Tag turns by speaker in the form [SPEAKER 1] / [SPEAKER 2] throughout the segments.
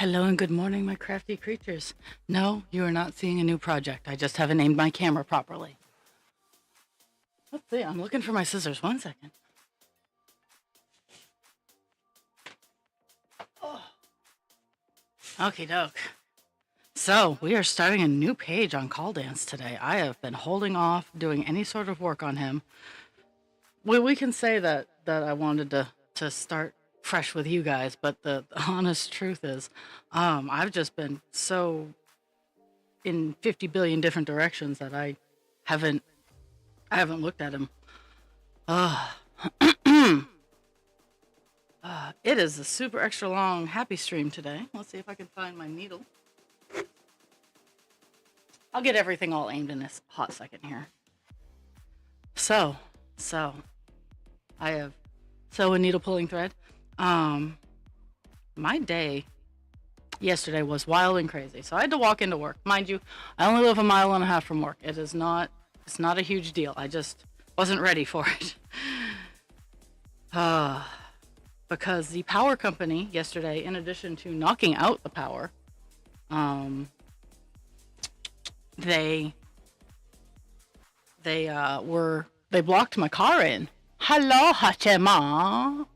[SPEAKER 1] Hello and good morning, my crafty creatures. No, you are not seeing a new project. I just haven't aimed my camera properly. Let's see, I'm looking for my scissors. 1 second. Oh. Okie doke. So, we are starting a new page on Call Dance today. I have been holding off doing any sort of work on him. We can say that I wanted to start fresh with you guys, but the honest truth is, I've just been so in 50 billion different directions that haven't I haven't looked at him. It is a super extra long happy stream today. Let's see if I can find my needle. I'll get everything all aimed in this hot second here. So I have a needle pulling thread. My day yesterday was wild and crazy. So I had to walk into work. Mind you, I only live a mile and a half from work. It's not a huge deal. I just wasn't ready for it. Because the power company yesterday, in addition to knocking out the power, they blocked my car in. Hello, Hachema.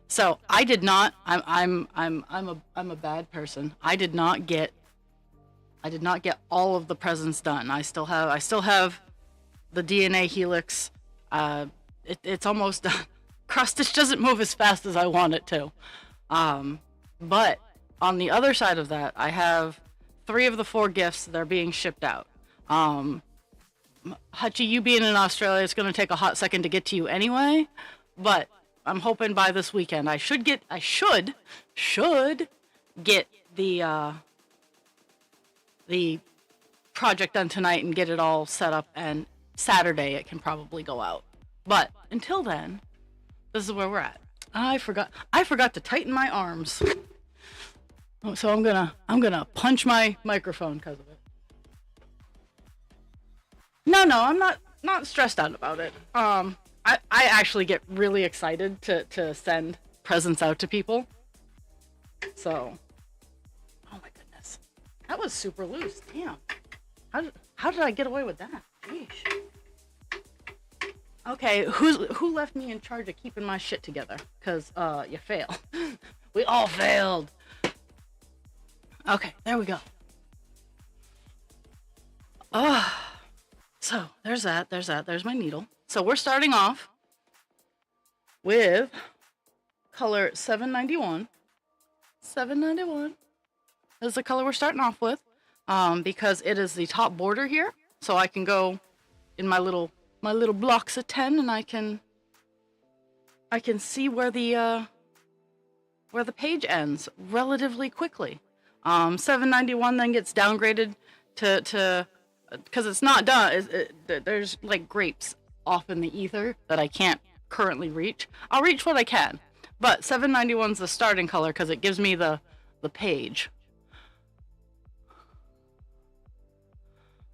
[SPEAKER 1] So I did not. I'm a bad person. I did not get all of the presents done. I still have the DNA helix. It's almost done. Cross stitch doesn't move as fast as I want it to. But on the other side of that, I have 3 of the 4 gifts that are being shipped out. Hutchie, you being in Australia, it's going to take a hot second to get to you anyway. But I'm hoping by this weekend I should get the project done tonight and get it all set up, and Saturday it can probably go out. But until then, this is where we're at. I forgot to tighten my arms. So I'm gonna punch my microphone because of it. No, I'm not stressed out about it. I actually get really excited to send presents out to people. So, oh my goodness, that was super loose. Damn, how did I get away with that? Yeesh. Okay, who left me in charge of keeping my shit together? Cause you failed. We all failed. Okay, there we go. So there's that. There's my needle. So we're starting off with color 791. 791 is the color we're starting off with, because it is the top border here. So I can go in my little blocks of 10, and I can see where the page ends relatively quickly. 791 then gets downgraded to because it's not done. There's like grapes off in the ether that I can't currently reach. I'll reach what I can, but 791's the starting color because it gives me the page.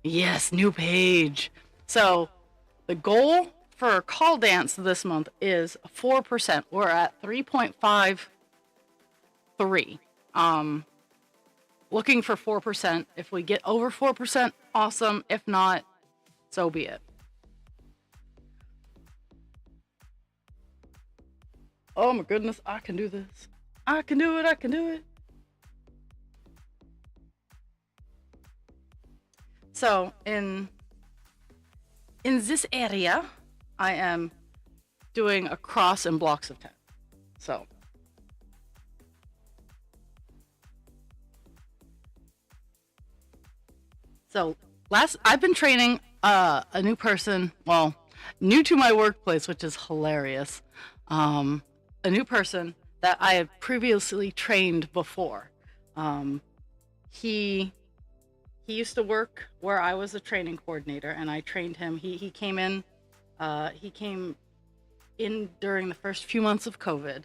[SPEAKER 1] Yes, new page. So the goal for Call Dance this month is 4%. We're at 3.53. Looking for 4%. If we get over 4%, awesome. If not, so be it. Oh my goodness, I can do this. I can do it. So in this area, I am doing a cross in blocks of 10. So I've been training a new person, well, new to my workplace, which is hilarious. A new person that I had previously trained before. He used to work where I was a training coordinator, and I trained him. He came in during the first few months of COVID,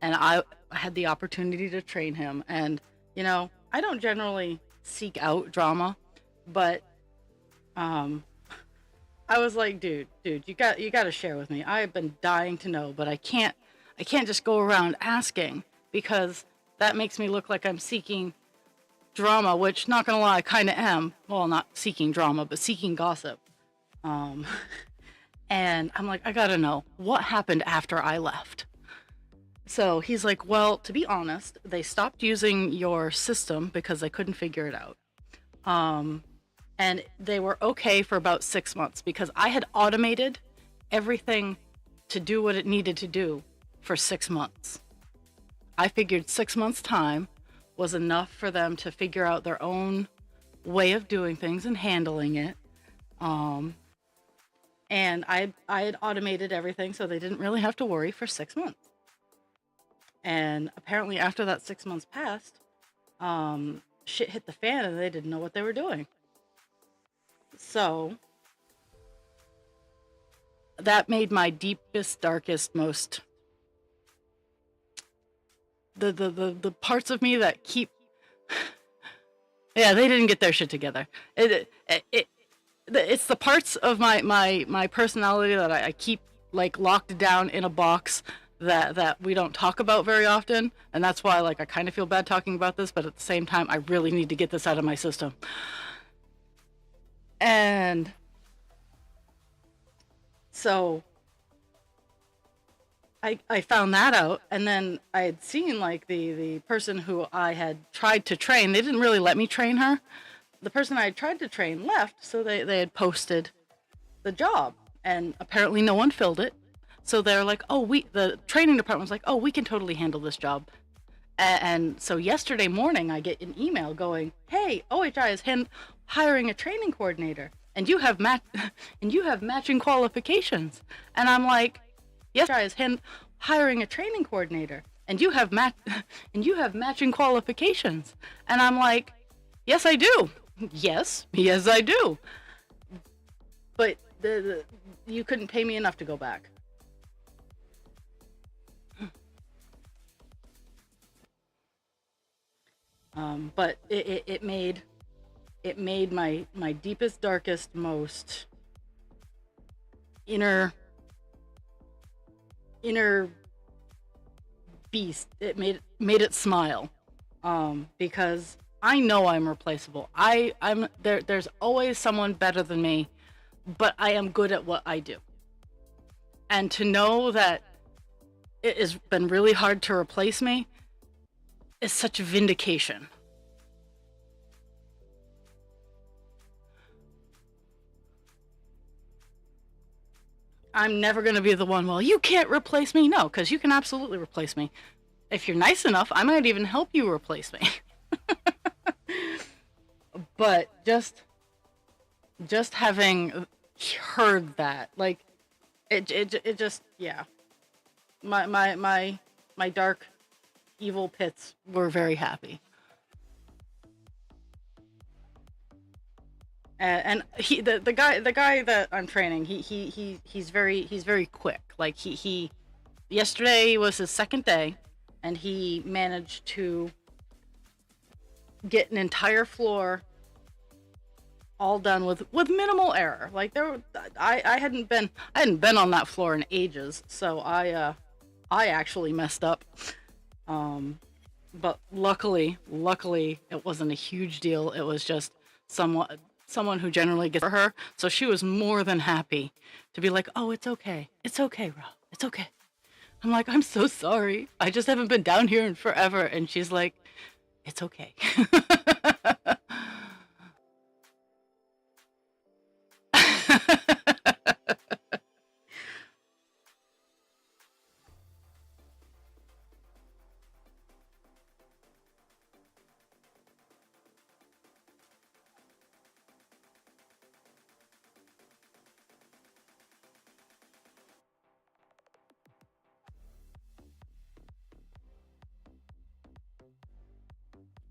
[SPEAKER 1] and I had the opportunity to train him. And you know, I don't generally seek out drama, but I was like, dude, you got to share with me. I have been dying to know, but I can't I can't just go around asking because that makes me look like I'm seeking drama, which, not gonna lie, I kind of am. Well, not seeking drama, but seeking gossip. Um, and I'm like, I gotta know what happened after I left. So he's like, well, to be honest, they stopped using your system because they couldn't figure it out. Um, and they were okay for about 6 months because I had automated everything to do what it needed to do for 6 months. I figured 6 months' time was enough for them to figure out their own way of doing things and handling it. Um, and I had automated everything so they didn't really have to worry for 6 months. And apparently, after that 6 months passed, shit hit the fan and they didn't know what they were doing. So that made my deepest, darkest, most the parts of me that keep yeah, they didn't get their shit together. It's the parts of my personality that I keep like locked down in a box that we don't talk about very often, and that's why like I kind of feel bad talking about this, but at the same time I really need to get this out of my system. And so I found that out, and then I had seen like the person who I had tried to train. They didn't really let me train her. The person I had tried to train left, so they had posted the job, and apparently no one filled it. So they're like, oh, the training department was like, oh, we can totally handle this job. And so yesterday morning, I get an email going, hey, OHI is hiring a training coordinator, and you have and you have matching qualifications. And I'm like, yes, OHI is hiring a training coordinator, and you have and you have matching qualifications. And I'm like, yes, I do. Yes, I do. But you couldn't pay me enough to go back. But it made my deepest, darkest, most inner beast. It made it smile, because I know I'm replaceable. I'm there. There's always someone better than me, but I am good at what I do. And to know that it has been really hard to replace me is such a vindication. I'm never going to be the one, well, you can't replace me. No, because you can absolutely replace me. If you're nice enough, I might even help you replace me. But just having heard that, like, it just, yeah. My dark, evil pits were very happy. And the guy that I'm training, he's very quick. Like he yesterday was his second day, and he managed to get an entire floor all done with minimal error. Like I hadn't been on that floor in ages, so I actually messed up. But luckily it wasn't a huge deal. It was just someone who generally gets for her. So she was more than happy to be like, oh, it's okay, Rob, it's okay. I'm like, I'm so sorry. I just haven't been down here in forever. And she's like, it's okay.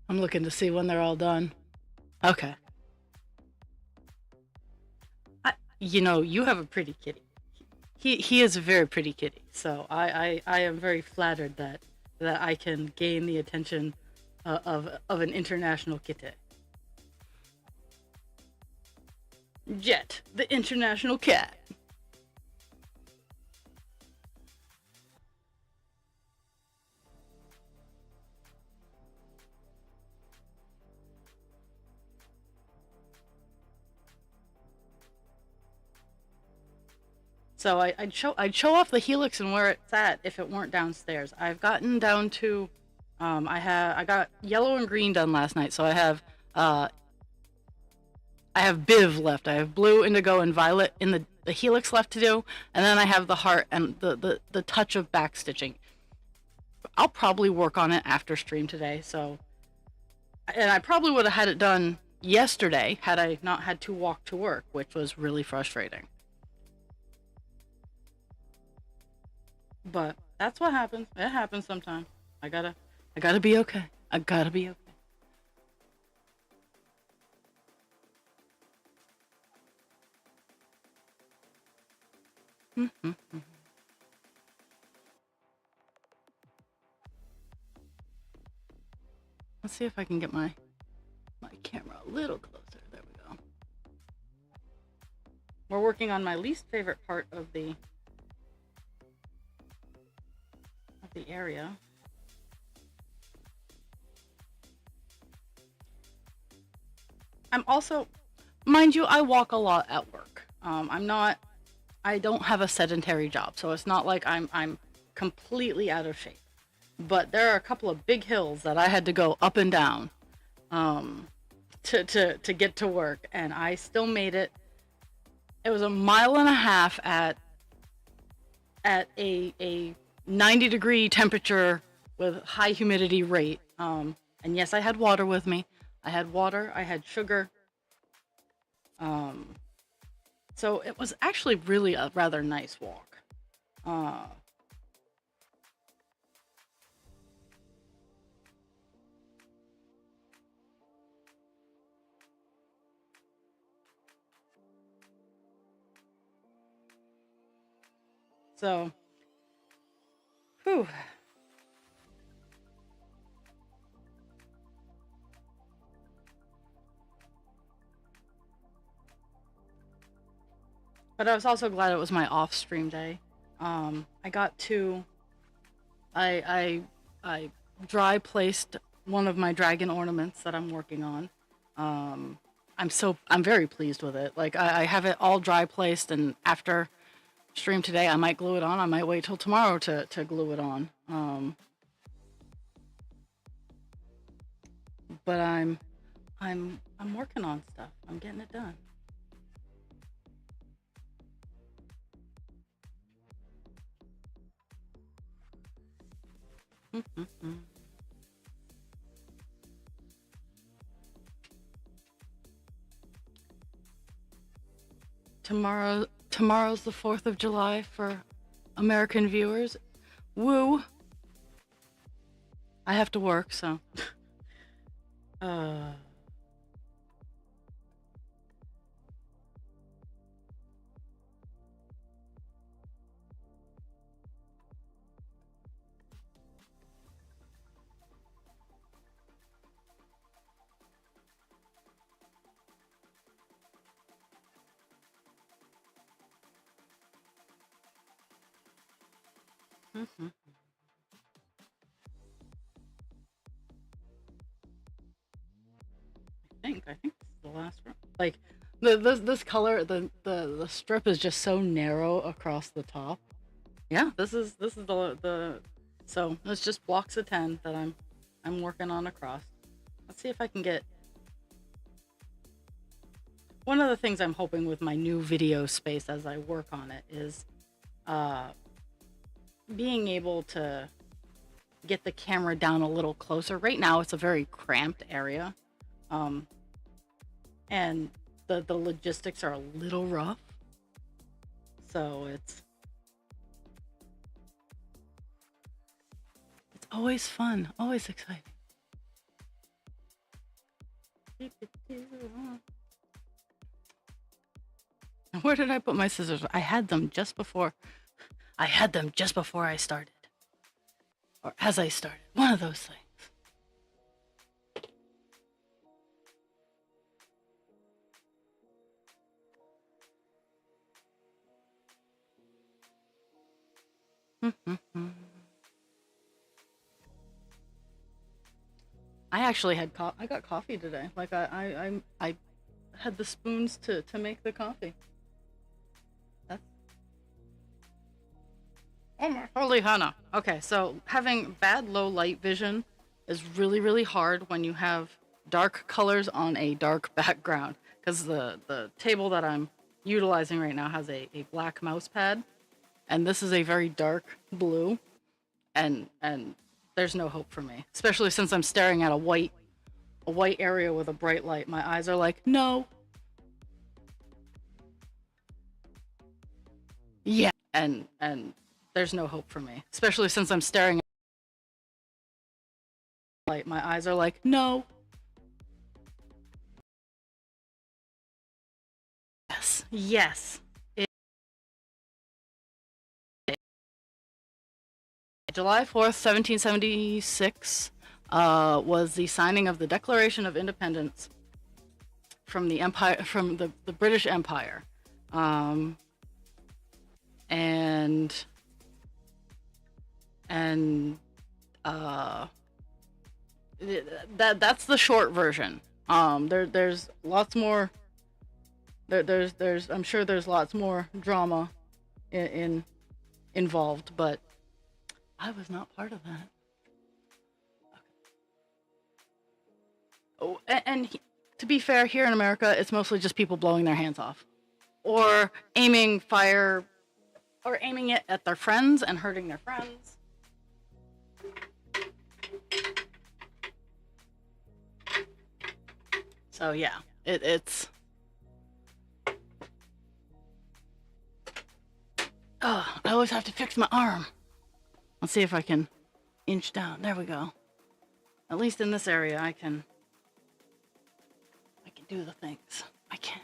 [SPEAKER 1] I'm looking to see when they're all done. Okay. You have a pretty kitty. He is a very pretty kitty. So I am very flattered that I can gain the attention of an international kitty. Jet, the international cat. So I'd show off the helix and where it's at if it weren't downstairs. I've gotten down to I got yellow and green done last night, so uh I have Biv left. I have blue, indigo, and violet in the helix left to do, and then I have the heart and the touch of back stitching. I'll probably work on it after stream today. So, and I probably would have had it done yesterday had I not had to walk to work, which was really frustrating. But that's what happens. It happens sometimes. I gotta be okay. I gotta be okay. Mm-hmm. Let's see if I can get my camera a little closer. There we go. We're working on my least favorite part of the area. I'm also, mind you, I walk a lot at work. I don't have a sedentary job, so it's not like I'm completely out of shape. But there are a couple of big hills that I had to go up and down um, to get to work, and I still made it. It was a mile and a half at a 90-degree temperature with high humidity rate. And yes, I had water with me. I had water. I had sugar. Um, so it was actually really a rather nice walk. Uh, so, whew. But I was also glad it was my off stream day. I got to I dry placed one of my dragon ornaments that I'm working on. Um, I'm very pleased with it. Like I have it all dry placed, and after stream today, I might glue it on. I might wait till tomorrow to glue it on. But I'm working on stuff. I'm getting it done. Tomorrow's the 4th of July for American viewers. Woo! I have to work, so. uh. Mhm. I think this is the last one. Like this color, the strip is just so narrow across the top. Yeah, this is the so it's just blocks of 10 that I'm working on across. Let's see if I can get one of the things I'm hoping with my new video space as I work on it is uh being able to get the camera down a little closer. Right now it's a very cramped area. Um and the logistics are a little rough. So it's always fun, always exciting. Where did I put my scissors? I had them just before. I had them just before I started, or as I started. One of those things. I actually had I got coffee today. Like I had the spoons to make the coffee. That's Oh my holy Hannah. Okay, so having bad low light vision is really, really hard when you have dark colors on a dark background. Because the table that I'm utilizing right now has a black mouse pad, and this is a very dark blue, and there's no hope for me. Especially since I'm staring at a white area with a bright light. My eyes are like, no. Yeah. And there's no hope for me. Especially since I'm staring at light. My eyes are like, no. Yes. Yes. July 4th, 1776 was the signing of the Declaration of Independence from the Empire, from the British Empire. Um, and and uh, that's the short version. There's lots more. There's I'm sure there's lots more drama in involved, but I was not part of that. Oh, to be fair, here in America, it's mostly just people blowing their hands off or aiming fire or aiming it at their friends and hurting their friends. So yeah, it's. Oh, I always have to fix my arm. Let's see if I can inch down. There we go. At least in this area, I can do the things. I can.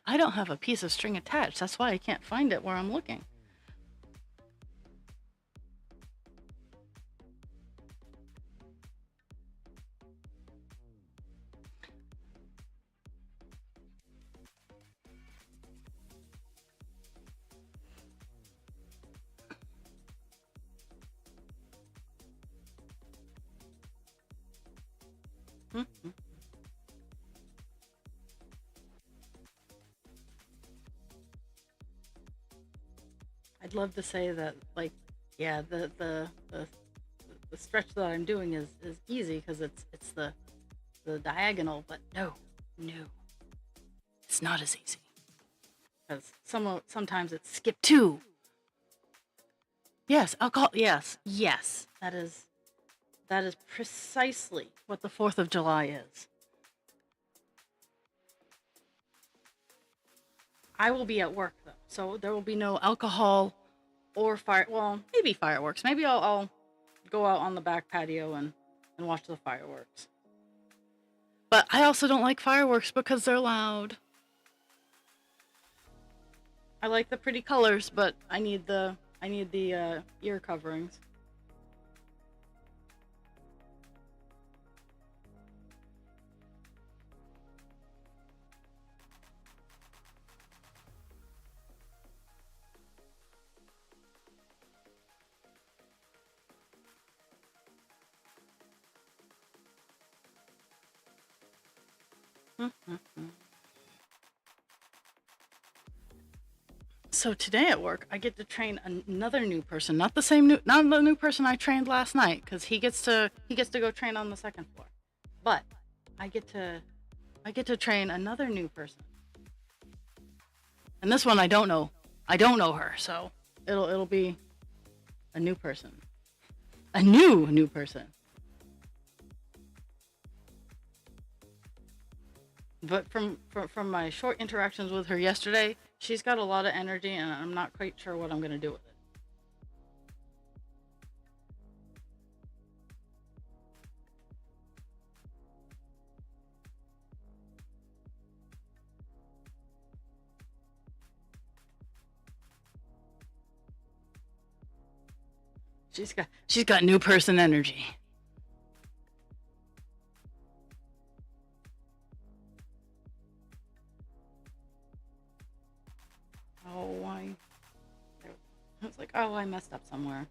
[SPEAKER 1] I don't have a piece of string attached. That's why I can't find it where I'm looking. Mm-hmm. I'd love to say that, like, yeah, the stretch that I'm doing is easy because it's the diagonal, but no, it's not as easy because sometimes it's skip two. Yes, alcohol. Yes, yes, that is precisely what the 4th of July is. I will be at work though, so there will be no alcohol or fire. Well, maybe fireworks. Maybe I'll go out on the back patio and watch the fireworks. But I also don't like fireworks because they're loud. I like the pretty colors, but I need the ear coverings. So today at work, I get to train another new person, not the same new, not the new person I trained last night, because he gets to go train on the second floor. But I get to I get to train another new person, and this one I don't know. I don't know her, so it'll be a new person, a new person. But from my short interactions with her yesterday, she's got a lot of energy, and I'm not quite sure what I'm gonna do with it. She's got new person energy. Oh, I was like, oh, I messed up somewhere.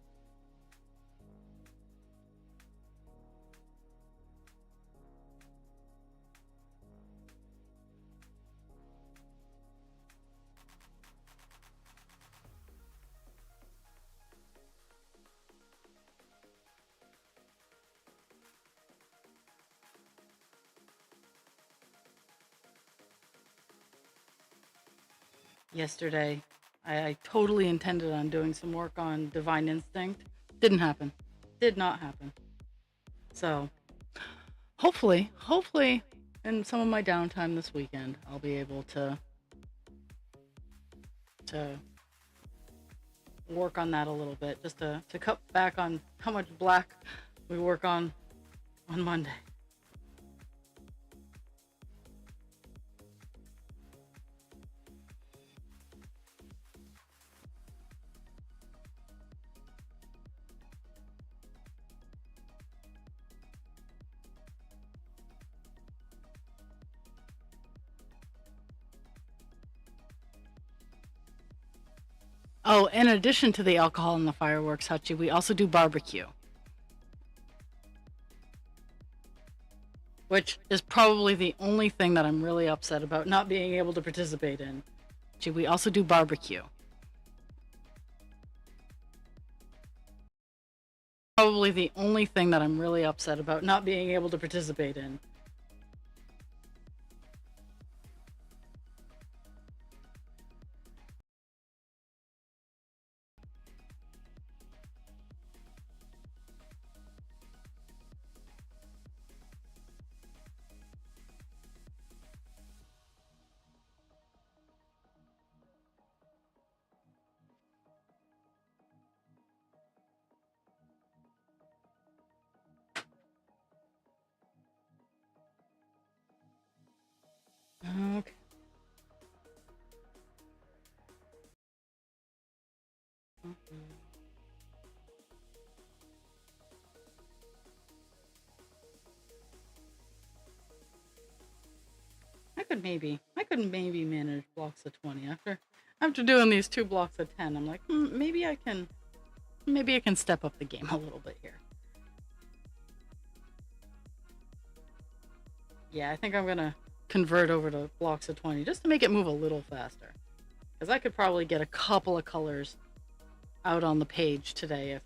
[SPEAKER 1] yesterday. I totally intended on doing some work on Divine Instinct. Didn't happen. Did not happen. So hopefully, in some of my downtime this weekend, I'll be able to work on that a little bit, just to cut back on how much black we work on Monday. Oh, in addition to the alcohol and the fireworks, Hachi, we also do barbecue, which is probably the only thing that I'm really upset about not being able to participate in. Hachi, we also do barbecue. Probably the only thing that I'm really upset about not being able to participate in. Okay. I could maybe manage blocks of 20 after doing these two blocks of 10. I'm like, maybe I can step up the game a little bit here. Yeah, I think I'm gonna convert over to blocks of 20 just to make it move a little faster. Because I could probably get a couple of colors out on the page today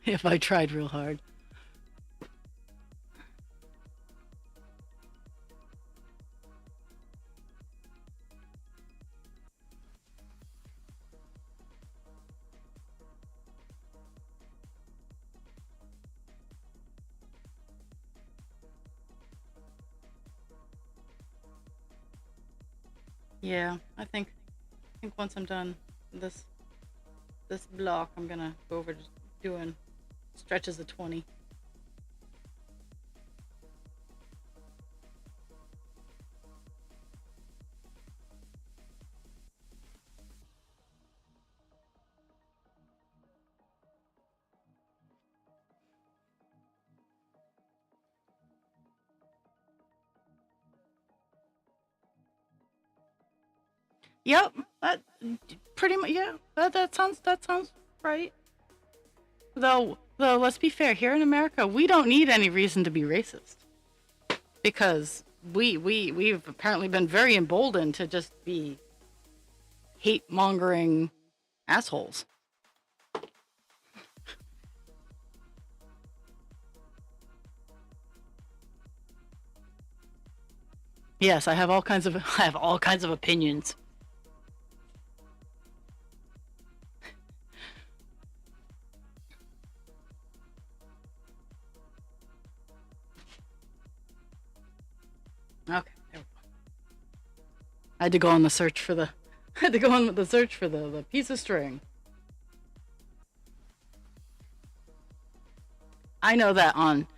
[SPEAKER 1] if I tried real hard. Yeah, I think once I'm done this this block, I'm gonna go over to doing stretches of 20. Yep, that pretty much. Yeah, that sounds right. Though, let's be fair. Here in America, we don't need any reason to be racist because we've apparently been very emboldened to just be hate mongering assholes. Yes, I have all kinds of I have all kinds of opinions. Okay, there we go. I had to go on the search for the I had to go on the search for the piece of string. I know that on.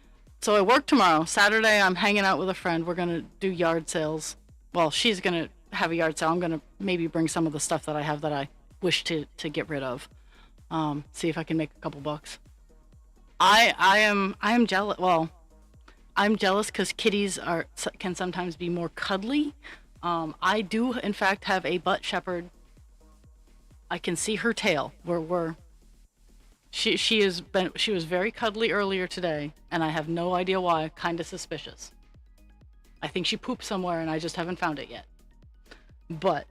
[SPEAKER 1] So I work tomorrow. Saturday, I'm hanging out with a friend. We're gonna do yard sales. Well, she's gonna have a yard sale. I'm gonna maybe bring some of the stuff that I have that I wish to get rid of. See if I can make a couple bucks. I am jealous. Well, I'm jealous because kitties can sometimes be more cuddly. I do in fact have a butt shepherd. I can see her tail. We're she was very cuddly earlier today, and I have no idea why. Kind of suspicious. I think she pooped somewhere, and I just haven't found it yet. But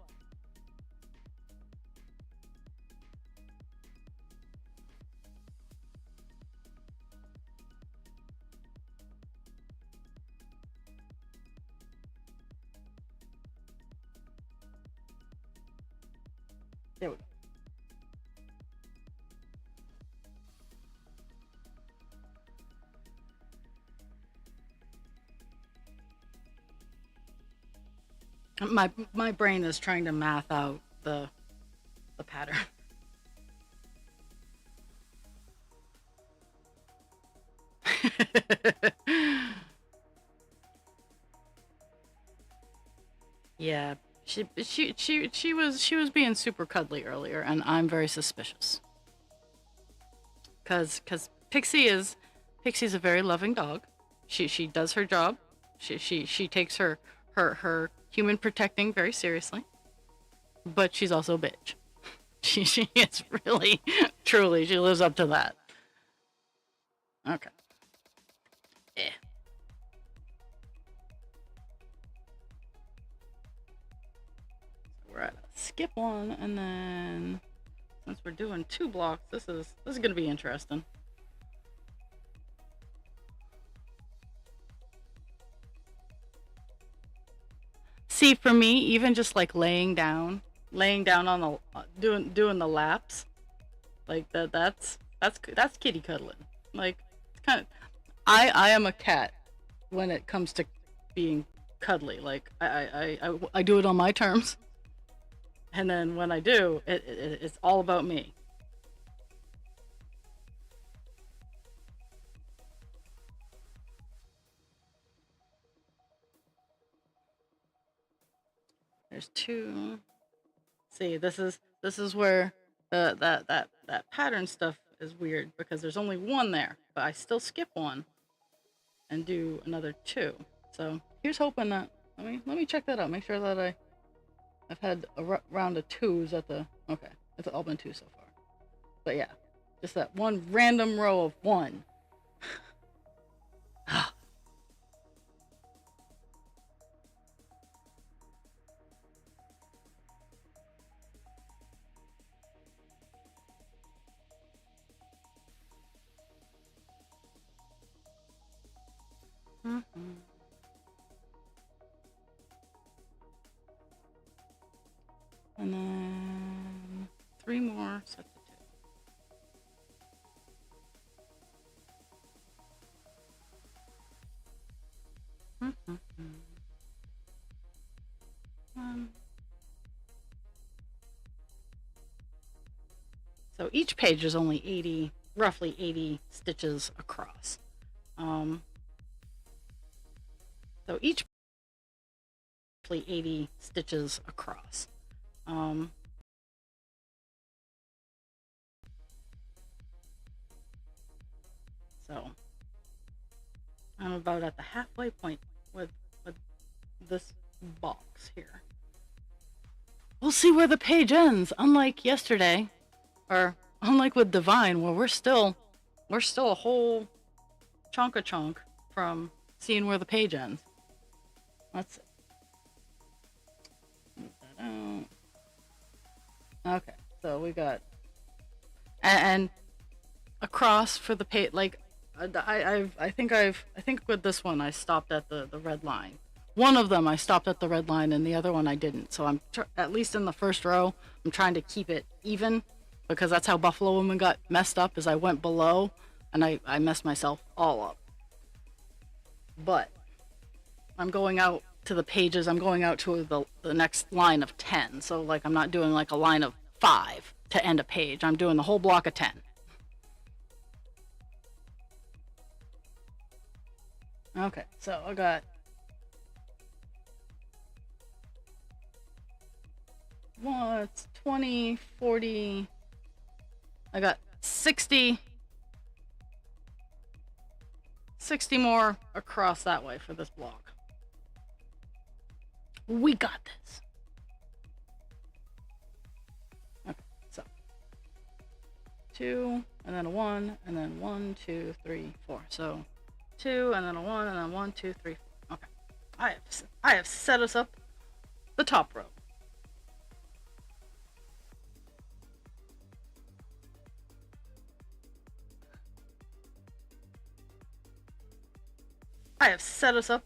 [SPEAKER 1] There we go. My brain is trying to math out the pattern. Yeah, she was being super cuddly earlier, and I'm very suspicious. Cause Pixie's a very loving dog. She does her job. She takes her human protecting very seriously. But she's also a bitch. She is really truly she lives up to that. Okay. Yeah. We're at a skip one, and then since we're doing two blocks, this is gonna be interesting. See, for me, even just like laying down on the doing the laps, like that's kitty cuddling. Like it's kind of I am a cat when it comes to being cuddly. Like I do it on my terms, and then when I do, it's all about me. There's two. See, this is where that pattern stuff is weird because there's only one there, but I still skip one and do another two. So here's hoping that let me check that out. Make sure that I've had a round of twos at the okay. It's all been two so far. But yeah, just that one random row of one. Mhm. And then three more sets of two. Mhm. Um, so each page is only 80, roughly 80 stitches across. Um, so each roughly 80 stitches across. Um, so I'm about at the halfway point with this box here. We'll see where the page ends. Unlike yesterday, or unlike with Divine, where we're still a whole chunk from seeing where the page ends. Let's move that out. Okay, so we got and across for the page. Like I think with this one I stopped at the red line. One of them I stopped at the red line, and the other one I didn't. So at least in the first row, I'm trying to keep it even because that's how Buffalo Woman got messed up. Is I went below and I messed myself all up. But I'm going out to the pages. I'm going out to the next line of 10. So like I'm not doing like a line of 5 to end a page. I'm doing the whole block of 10. Okay, so I got what's 20, 40. I got 60 more across that way for this block. We got this. Okay, so two, and then a one, and then 1, 2, 3, 4. So two, and then a one, and then 1, 2, 3, 4. Okay, I have set us up the top row. I have set us up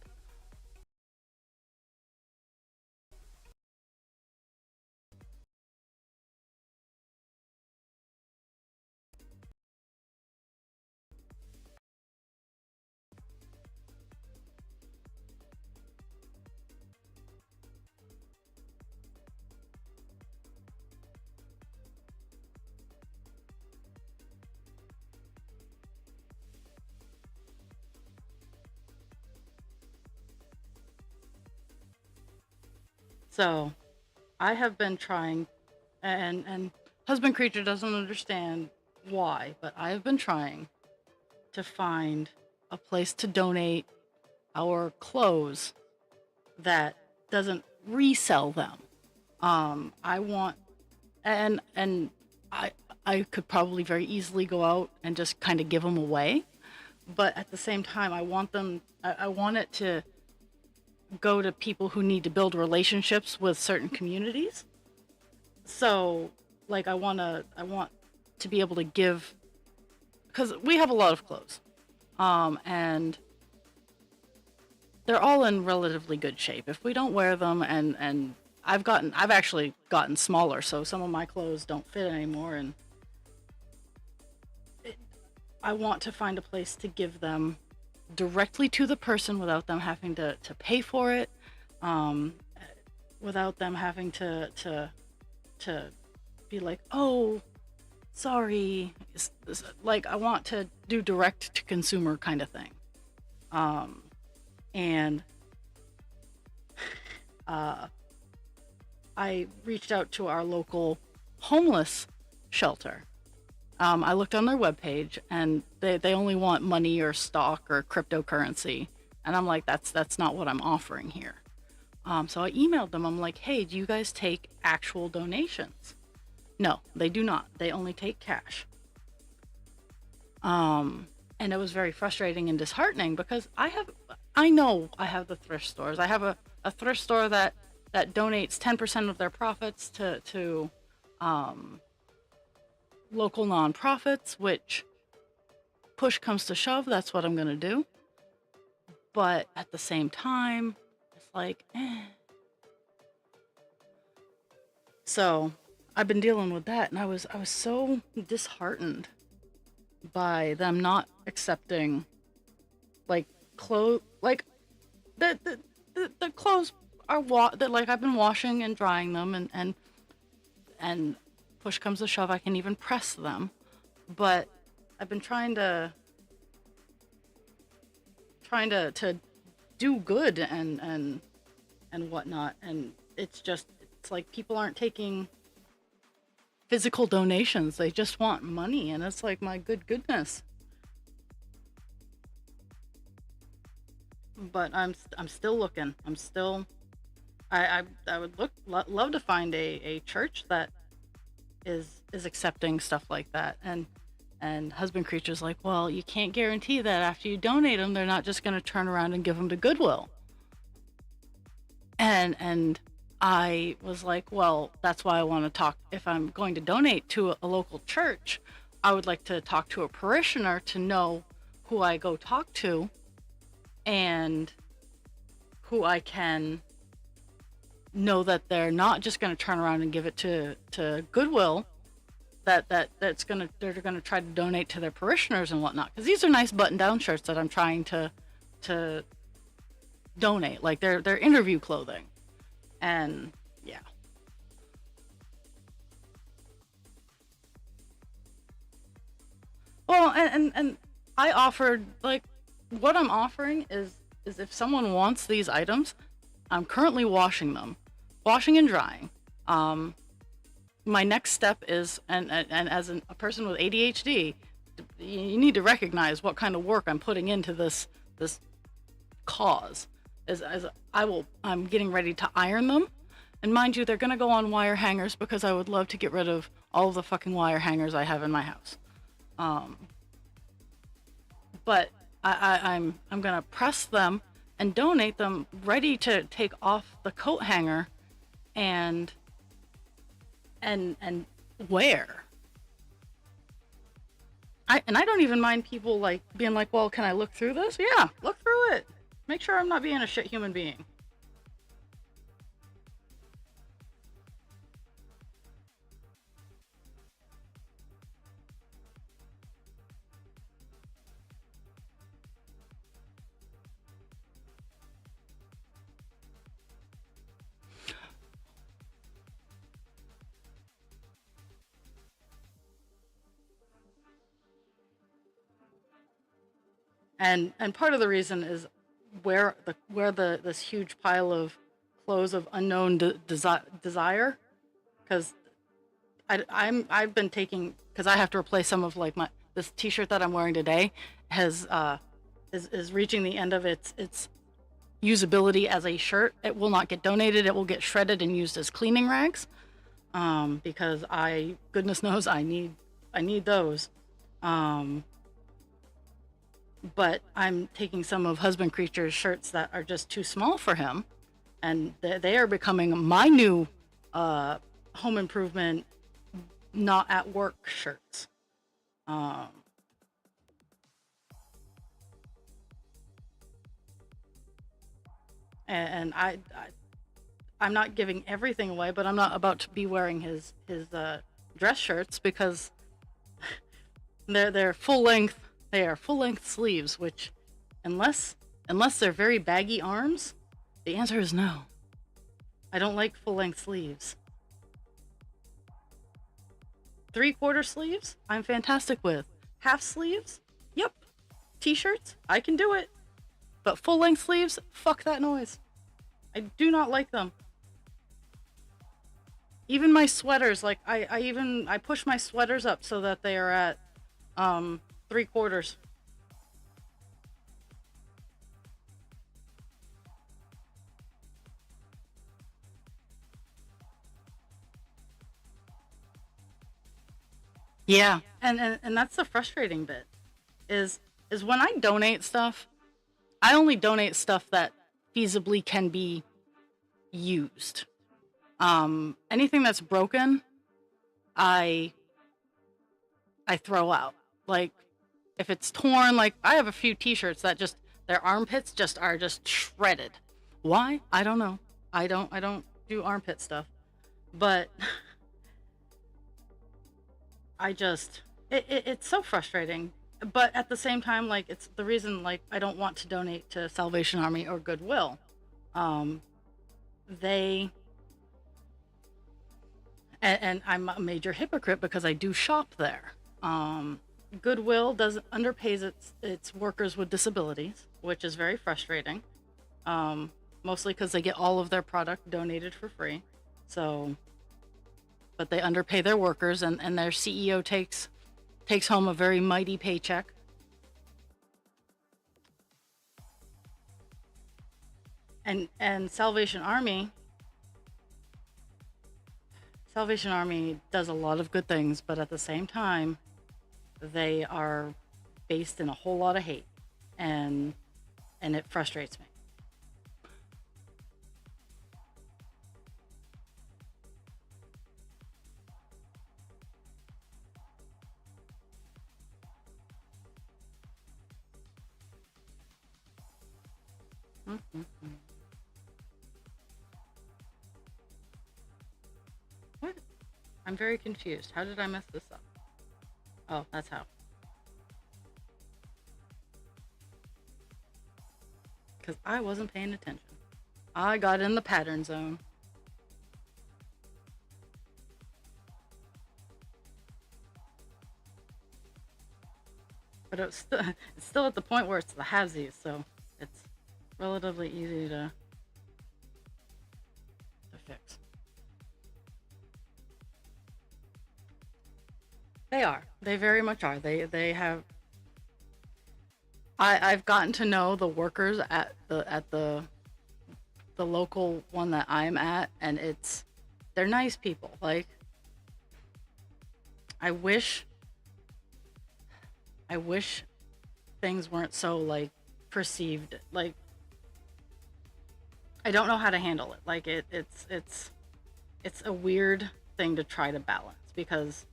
[SPEAKER 1] So I have been trying, and husband creature doesn't understand why, but I have been trying to find a place to donate our clothes that doesn't resell them. I want, and I I could probably very easily go out and just kind of give them away, but at the same time, I want them. I want it to go to people who need to build relationships with certain communities. So, like, I want to be able to give, because we have a lot of clothes, and they're all in relatively good shape. If we don't wear them, and I've actually gotten smaller, so some of my clothes don't fit anymore, and it, I want to find a place to give them directly to the person without them having to pay for it, um, without them having to be like, oh, sorry. Like, I want to do direct to consumer kind of thing. Um, and uh, I reached out to our local homeless shelter. I looked on their webpage, and they only want money or stock or cryptocurrency. And I'm like, that's not what I'm offering here. So I emailed them. I'm like, hey, do you guys take actual donations? No, they do not. They only take cash. And it was very frustrating and disheartening because I know I have the thrift stores. I have a thrift store that donates 10% of their profits to local nonprofits, which push comes to shove, that's what I'm going to do. But at the same time, it's like, eh. So I've been dealing with that, and I was so disheartened by them not accepting, like, clothes, like the clothes that, like, I've been washing and drying them, and push comes to shove, I can even press them. But I've been trying to do good and whatnot, and it's like people aren't taking physical donations. They just want money, and it's like, my goodness. But I'm still looking. I'm still I would love to find a church that is accepting stuff like that. And husband creature's like, well, you can't guarantee that after you donate them, they're not just going to turn around and give them to Goodwill. And I was like, well, that's why I want to talk. If I'm going to donate to a local church, I would like to talk to a parishioner to know who I go talk to, and who I can know that they're not just going to turn around and give it to Goodwill. They're gonna try to donate to their parishioners and whatnot, because these are nice button-down shirts that I'm trying to donate, like they're interview clothing, and yeah. Well, and I offered, like, what I'm offering is if someone wants these items, I'm currently washing and drying. Um, my next step is, and as a person with ADHD, you need to recognize what kind of work I'm putting into this cause. As I'm getting ready to iron them, and mind you, they're gonna go on wire hangers because I would love to get rid of all of the fucking wire hangers I have in my house. Um, but I'm gonna press them and donate them ready to take off the coat hanger, and and wear. I don't even mind people, like, being like, well, can I look through this? Yeah, look through it. Make sure I'm not being a shit human being. And part of the reason is where the this huge pile of clothes of unknown desire, because I've been taking, because I have to replace some of like my this T-shirt that I'm wearing today has is reaching the end of its usability as a shirt. It will not get donated. It will get shredded and used as cleaning rags. Because goodness knows I need those. Um, but I'm taking some of Husband Creature's shirts that are just too small for him, and they are becoming my new uh, home improvement, not at work shirts. Um, and I'm not giving everything away, but I'm not about to be wearing his dress shirts because they're full length. They are full length sleeves, which unless they're very baggy arms, the answer is no. I don't like full length sleeves. 3/4 sleeves, I'm fantastic with. Half sleeves, yep. T-shirts, I can do it. But full length sleeves, fuck that noise. I do not like them. Even my sweaters, like I push my sweaters up so that they are at 3/4. Yeah, and that's the frustrating bit is when I donate stuff, I only donate stuff that feasibly can be used. Anything that's broken, I I throw out. Like if it's torn, like I have a few t-shirts that just their armpits just are just shredded. Why? I don't know. I don't do armpit stuff. But I just it's so frustrating. But at the same time, like it's the reason like I don't want to donate to Salvation Army or Goodwill. Um they and I'm a major hypocrite because I do shop there. Um, Goodwill does underpays its workers with disabilities, which is very frustrating. Um, Mostly because they get all of their product donated for free. So, but they underpay their workers, and their CEO takes home a very mighty paycheck. And Salvation Army does a lot of good things, but at the same time, they are based in a whole lot of hate, and it frustrates me. Mm-hmm. What? I'm very confused. How did I mess this up? Oh, that's how. Because I wasn't paying attention. I got in the pattern zone. But it's still at the point where it's the halvesies, so it's relatively easy to fix. They are. They very much are. They have. I've gotten to know the workers at the local one that I'm at, and they're nice people. Like I wish I wish things weren't so like perceived. Like I don't know how to handle it. Like it's a weird thing to try to balance because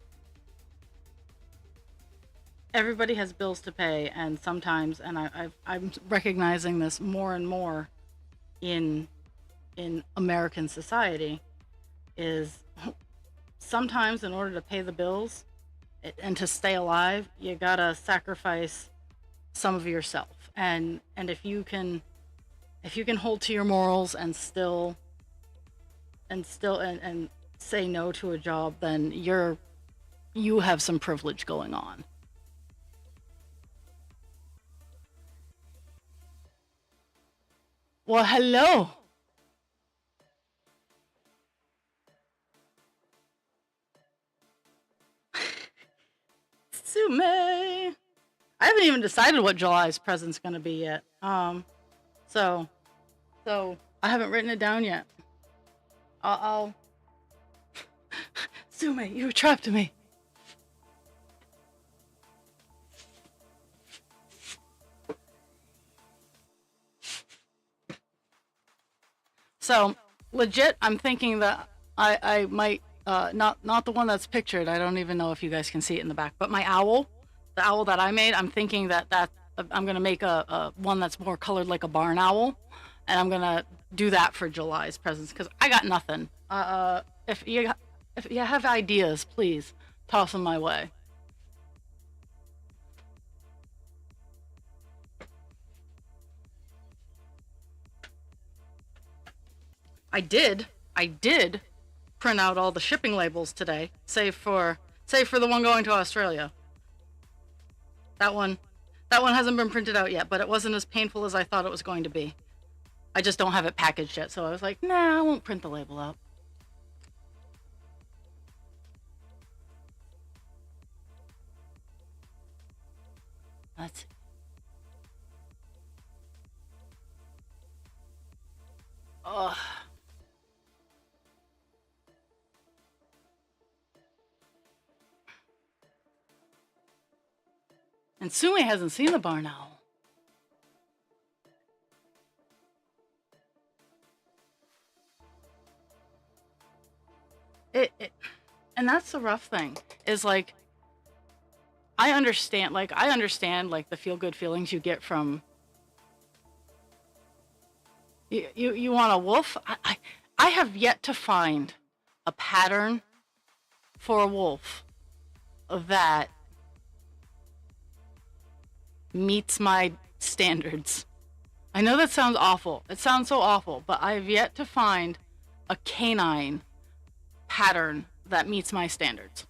[SPEAKER 1] everybody has bills to pay, and sometimes, and I'm recognizing this more and more in American society, is sometimes in order to pay the bills and to stay alive, you gotta sacrifice some of yourself. And if you can hold to your morals and and say no to a job, then you have some privilege going on. Well, hello. Sume. I haven't even decided what July's present's gonna be yet. So I haven't written it down yet. I'll Sume, you trapped me. So legit, I'm thinking that I might not the one that's pictured. I don't even know if you guys can see it in the back, but my owl, the owl that I made, I'm thinking that I'm gonna make a one that's more colored like a barn owl, and I'm gonna do that for July's presents because I got nothing. If you have ideas, please toss them my way. I did print out all the shipping labels today, save for the one going to Australia. That one hasn't been printed out yet, but it wasn't as painful as I thought it was going to be. I just don't have it packaged yet, so I was like, nah, I won't print the label out. Let's see. Ugh. And Sumi hasn't seen the barn owl. And that's the rough thing, is like, I understand like the feel good feelings you get from you want a wolf. I have yet to find a pattern for a wolf that meets my standards. I know that sounds awful. It sounds so awful, but I've yet to find a canine pattern that meets my standards.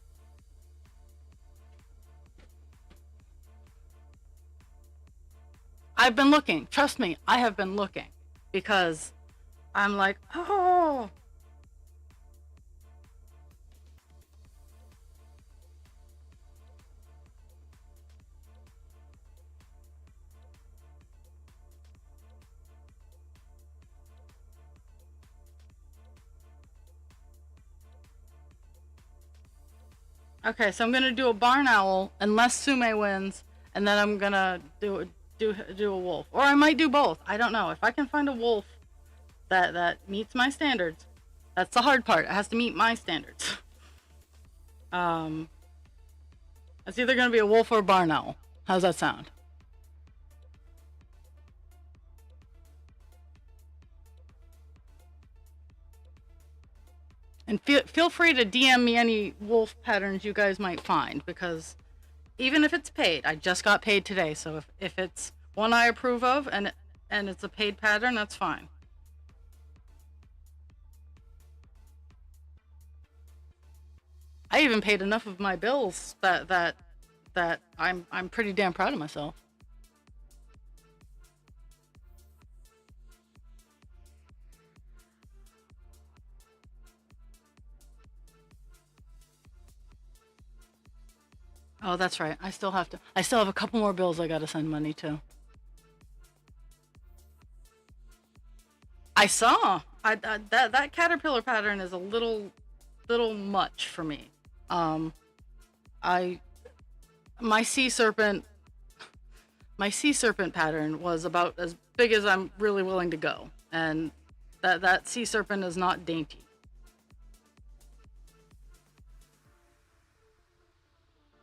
[SPEAKER 1] I've been looking. Trust me, I have been looking because I'm like, oh. Okay, so I'm gonna do a barn owl unless Sume wins, and then I'm gonna do a wolf, or I might do both. I don't know if I can find a wolf that meets my standards. That's the hard part. It has to meet my standards. It's either gonna be a wolf or a barn owl. How's that sound? And feel free to DM me any wolf patterns you guys might find, because even if it's paid, I just got paid today, so if it's one I approve of and it's a paid pattern, that's fine. I even paid enough of my bills that I'm pretty damn proud of myself. Oh, that's right. I still have a couple more bills I gotta send money to. I saw. That caterpillar pattern is a little much for me. Um, I my sea serpent my sea serpent pattern was about as big as I'm really willing to go, and that sea serpent is not dainty.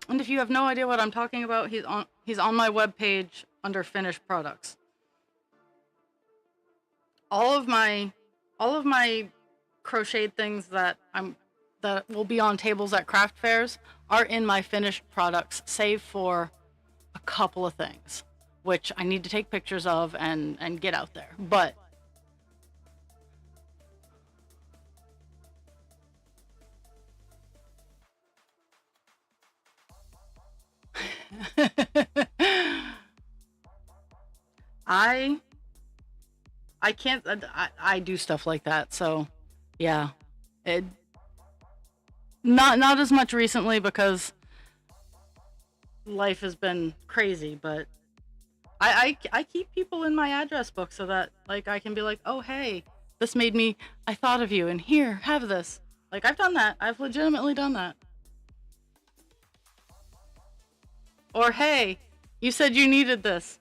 [SPEAKER 1] And if you have no idea what I'm talking about, he's on my webpage under finished products. All of my all of my crocheted things that will be on tables at craft fairs are in my finished products, save for a couple of things, which I need to take pictures of and get out there. But I I can't. I do stuff like that, so yeah. It not as much recently because life has been crazy, but I keep people in my address book so that like I can be like, oh hey, this made me I thought of you and here, have this. Like I've done that. I've legitimately done that. Or hey, you said you needed this.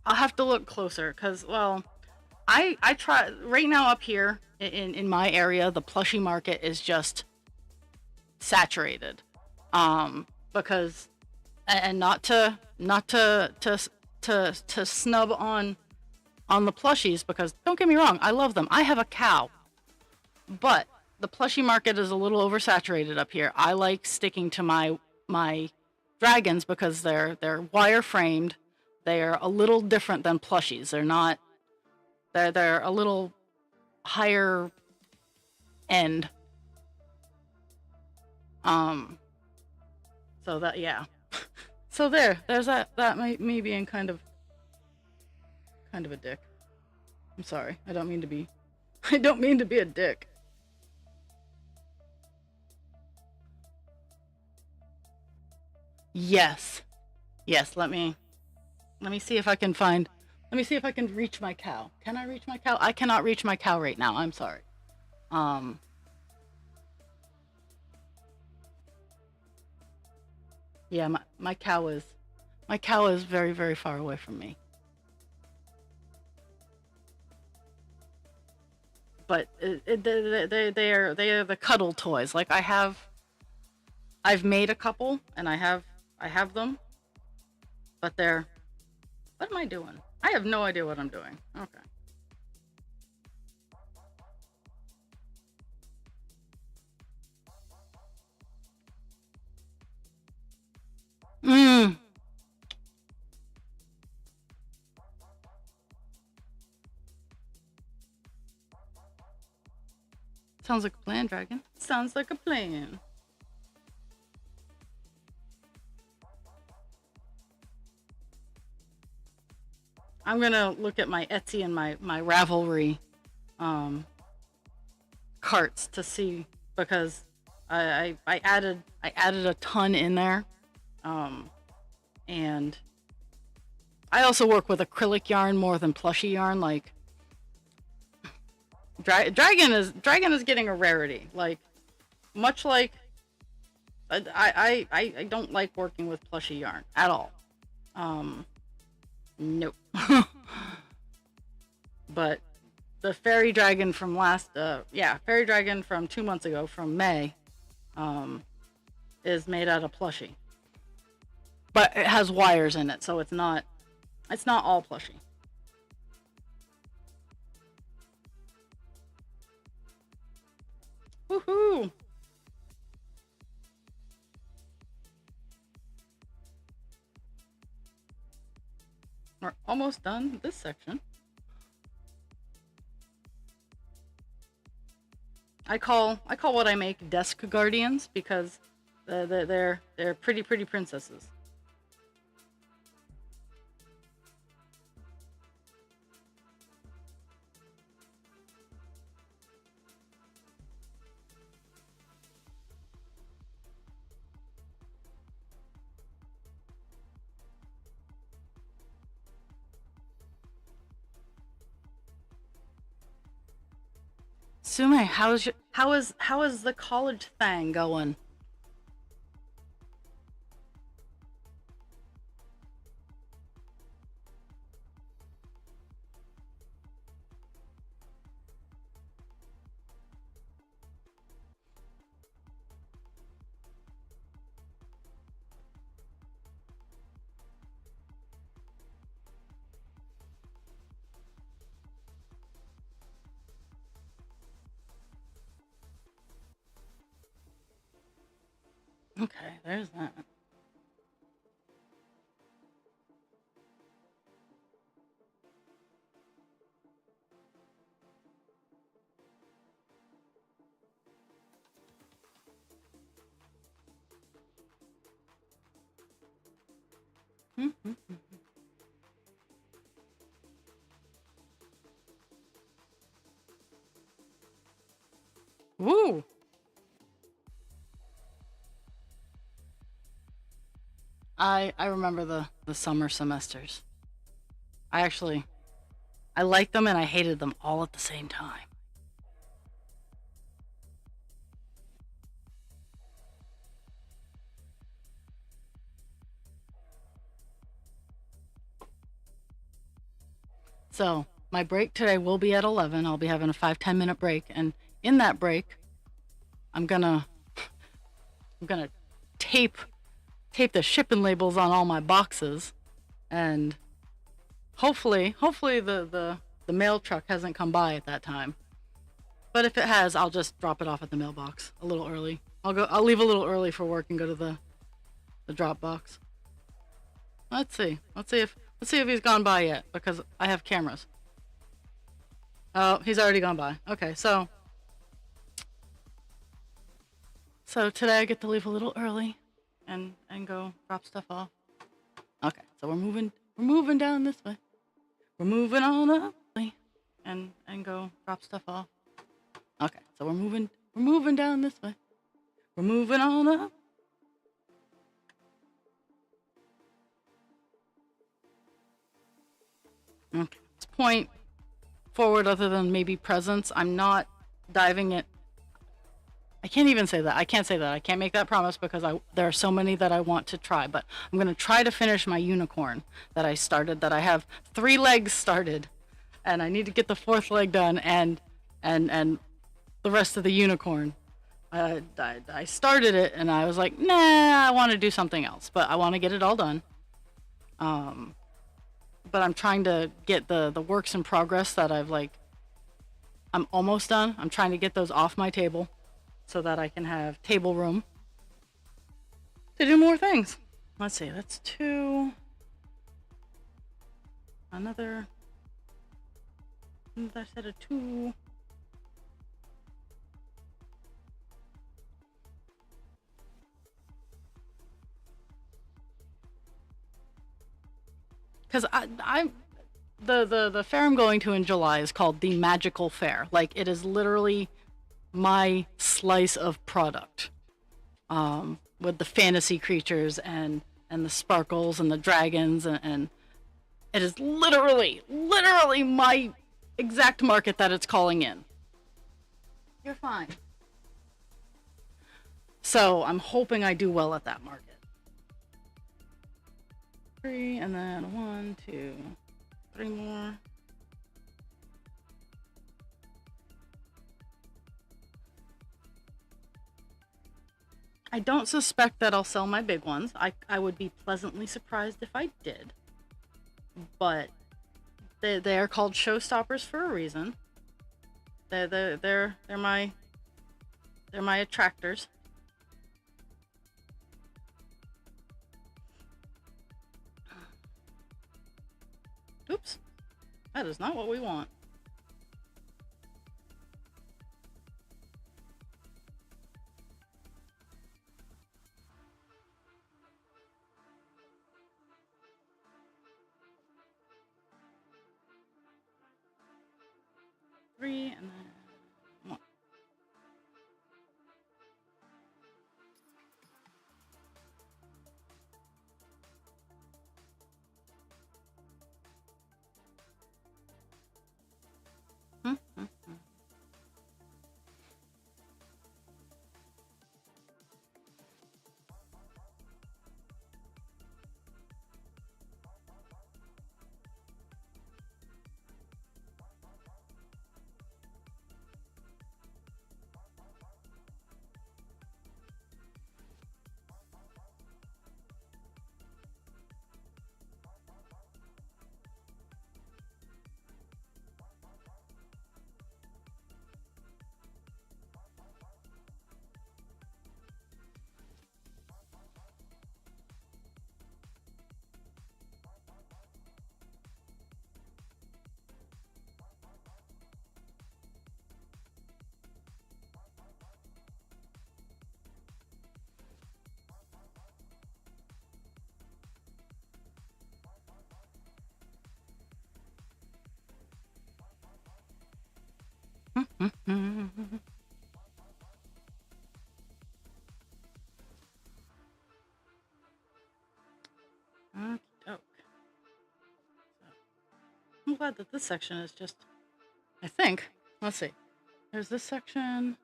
[SPEAKER 1] I'll have to look closer because well, I try right now up here in my area, the plushie market is just saturated. Because and not to snub on the plushies because don't get me wrong, I love them. I have a cow, but the plushie market is a little oversaturated up here. I like sticking to my dragons because they're wire framed. They're a little different than plushies. They're not. They're a little higher end. Um. So that yeah. So there's that me being kind of a dick. I'm sorry. I don't mean to be. I don't mean to be a dick. Yes. Yes. Let me see if I can find. Let me see if I can reach my cow. Can I reach my cow? I cannot reach my cow right now. I'm sorry. Um. Yeah. My cow is very very far away from me. But they are the cuddle toys. Like I've made a couple and I have them, but they're what am I doing? I have no idea what I'm doing. Okay. Mm. Sounds like a plan, Dragon. Sounds like a plan. I'm gonna look at my Etsy and my Ravelry um carts to see because I added a ton in there. Um and I also work with acrylic yarn more than plushy yarn. Like dragon is getting a rarity. Like much like I don't like working with plushy yarn at all. Um, nope. But the fairy dragon from fairy dragon from 2 months ago from May, um, is made out of plushie, but it has wires in it, so it's not all plushie. Woohoo! We're almost done this section. I call what I make desk guardians because they're pretty princesses. Sume, how is the college thing going? Okay, there's that. Woo! I remember the summer semesters. I actually I liked them and I hated them all at the same time. So my break today will be at 11. I'll be having a 5-10 minute break, and in that break, I'm gonna I'm gonna tape tape the shipping labels on all my boxes, and hopefully the mail truck hasn't come by at that time. But if it has, I'll just drop it off at the mailbox a little early. I'll leave a little early for work and go to the drop box. Let's see if he's gone by yet because I have cameras. Oh, he's already gone by. Okay, so today I get to leave a little early and go drop stuff off. Okay, so we're moving down this way. We're moving on up and go drop stuff off. Okay, so we're moving down this way. We're moving on up. Okay. This point forward other than maybe presence, I'm not diving it. I can't even say that. I can't say that. I can't make that promise because there are so many that I want to try, but I'm going to try to finish my unicorn that I started, that I have 3 legs started, and I need to get the 4th leg done and the rest of the unicorn. I started it and I was like, nah, I want to do something else, but I want to get it all done. But I'm trying to get the works in progress that I'm almost done. I'm trying to get those off my table so that I can have table room to do more things. Let's see, that's 2. Another set of 2. Because the fair I'm going to in July is called the Magical Fair. Like, it is literally my slice of product, with the fantasy creatures and the sparkles and the dragons, and it is literally my exact market that it's calling in. You're fine. So I'm hoping I do well at that market. 3, and then 1, 2, 3 more. I don't suspect that I'll sell my big ones. I would be pleasantly surprised if I did. But they are called showstoppers for a reason. They're my attractors. Oops. That is not what we want. Three and then 1. glad that this section is just, I think, let's see. There's this section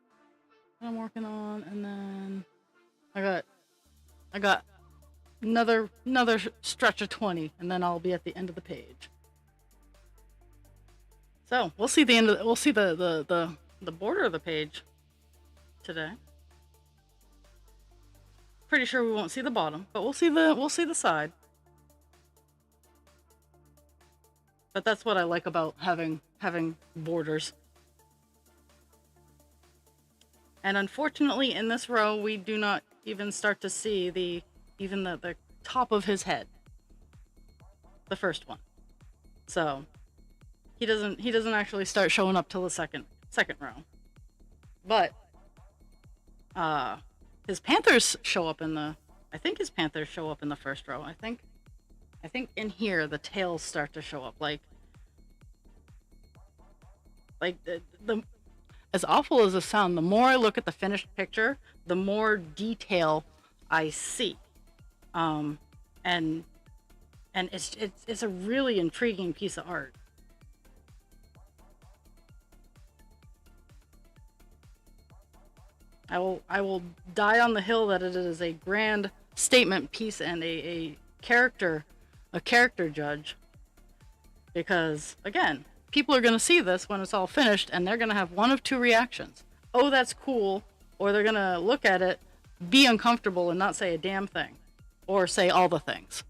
[SPEAKER 1] that I'm working on, and then I got another stretch of 20, and then I'll be at the end of the page. So we'll see we'll see the border of the page today. Pretty sure we won't see the bottom, but we'll see the side. But that's what I like about having borders. And unfortunately, in this row, we do not even start to see even the top of his head. The first one. So he doesn't actually start showing up till the second row. But his panthers show up I think his panthers show up in the first row. I think in here the tails start to show up, like the as awful as it sounds, the more I look at the finished picture, the more detail I see. And it's a really intriguing piece of art. I will die on the hill that it is a grand statement piece and a character judge, because again, people are going to see this when it's all finished, and they're going to have one of two reactions. Oh, that's cool. Or they're going to look at it, be uncomfortable, and not say a damn thing. Or say all the things.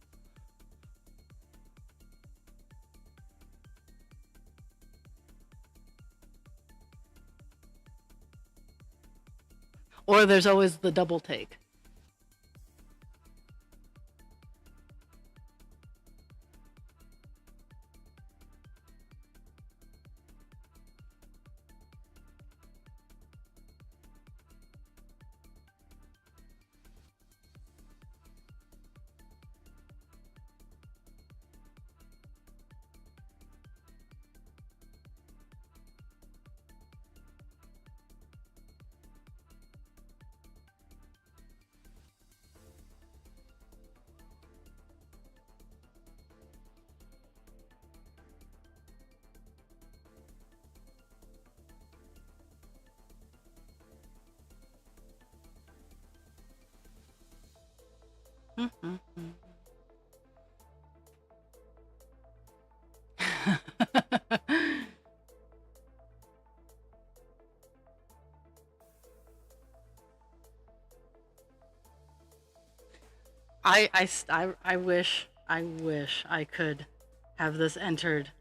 [SPEAKER 1] Or there's always the double take. I wish I could have this entered.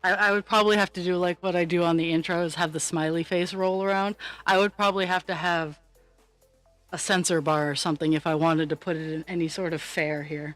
[SPEAKER 1] I would probably have to do like what I do on the intros, have the smiley face roll around. I would probably have to have a censor bar or something if I wanted to put it in any sort of fair here.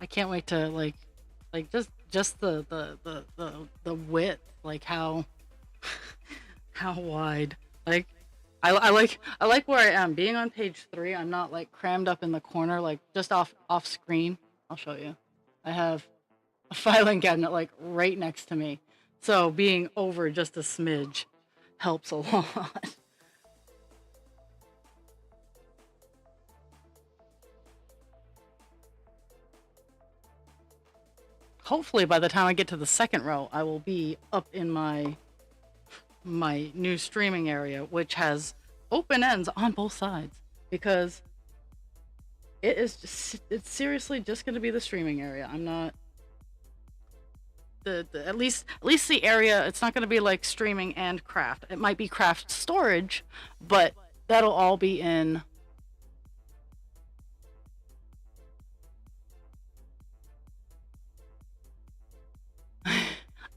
[SPEAKER 1] I can't wait to like just the width, like how wide. Like I like where I am. Being on page 3, I'm not like crammed up in the corner, like just off screen. I'll show you. I have a filing cabinet like right next to me. So being over just a smidge helps a lot. Hopefully by the time I get to the second row, I will be up in my new streaming area, which has open ends on both sides, because it's seriously just going to be the streaming area. I'm not the at least the area. It's not going to be like streaming and craft. It might be craft storage, but that'll all be in.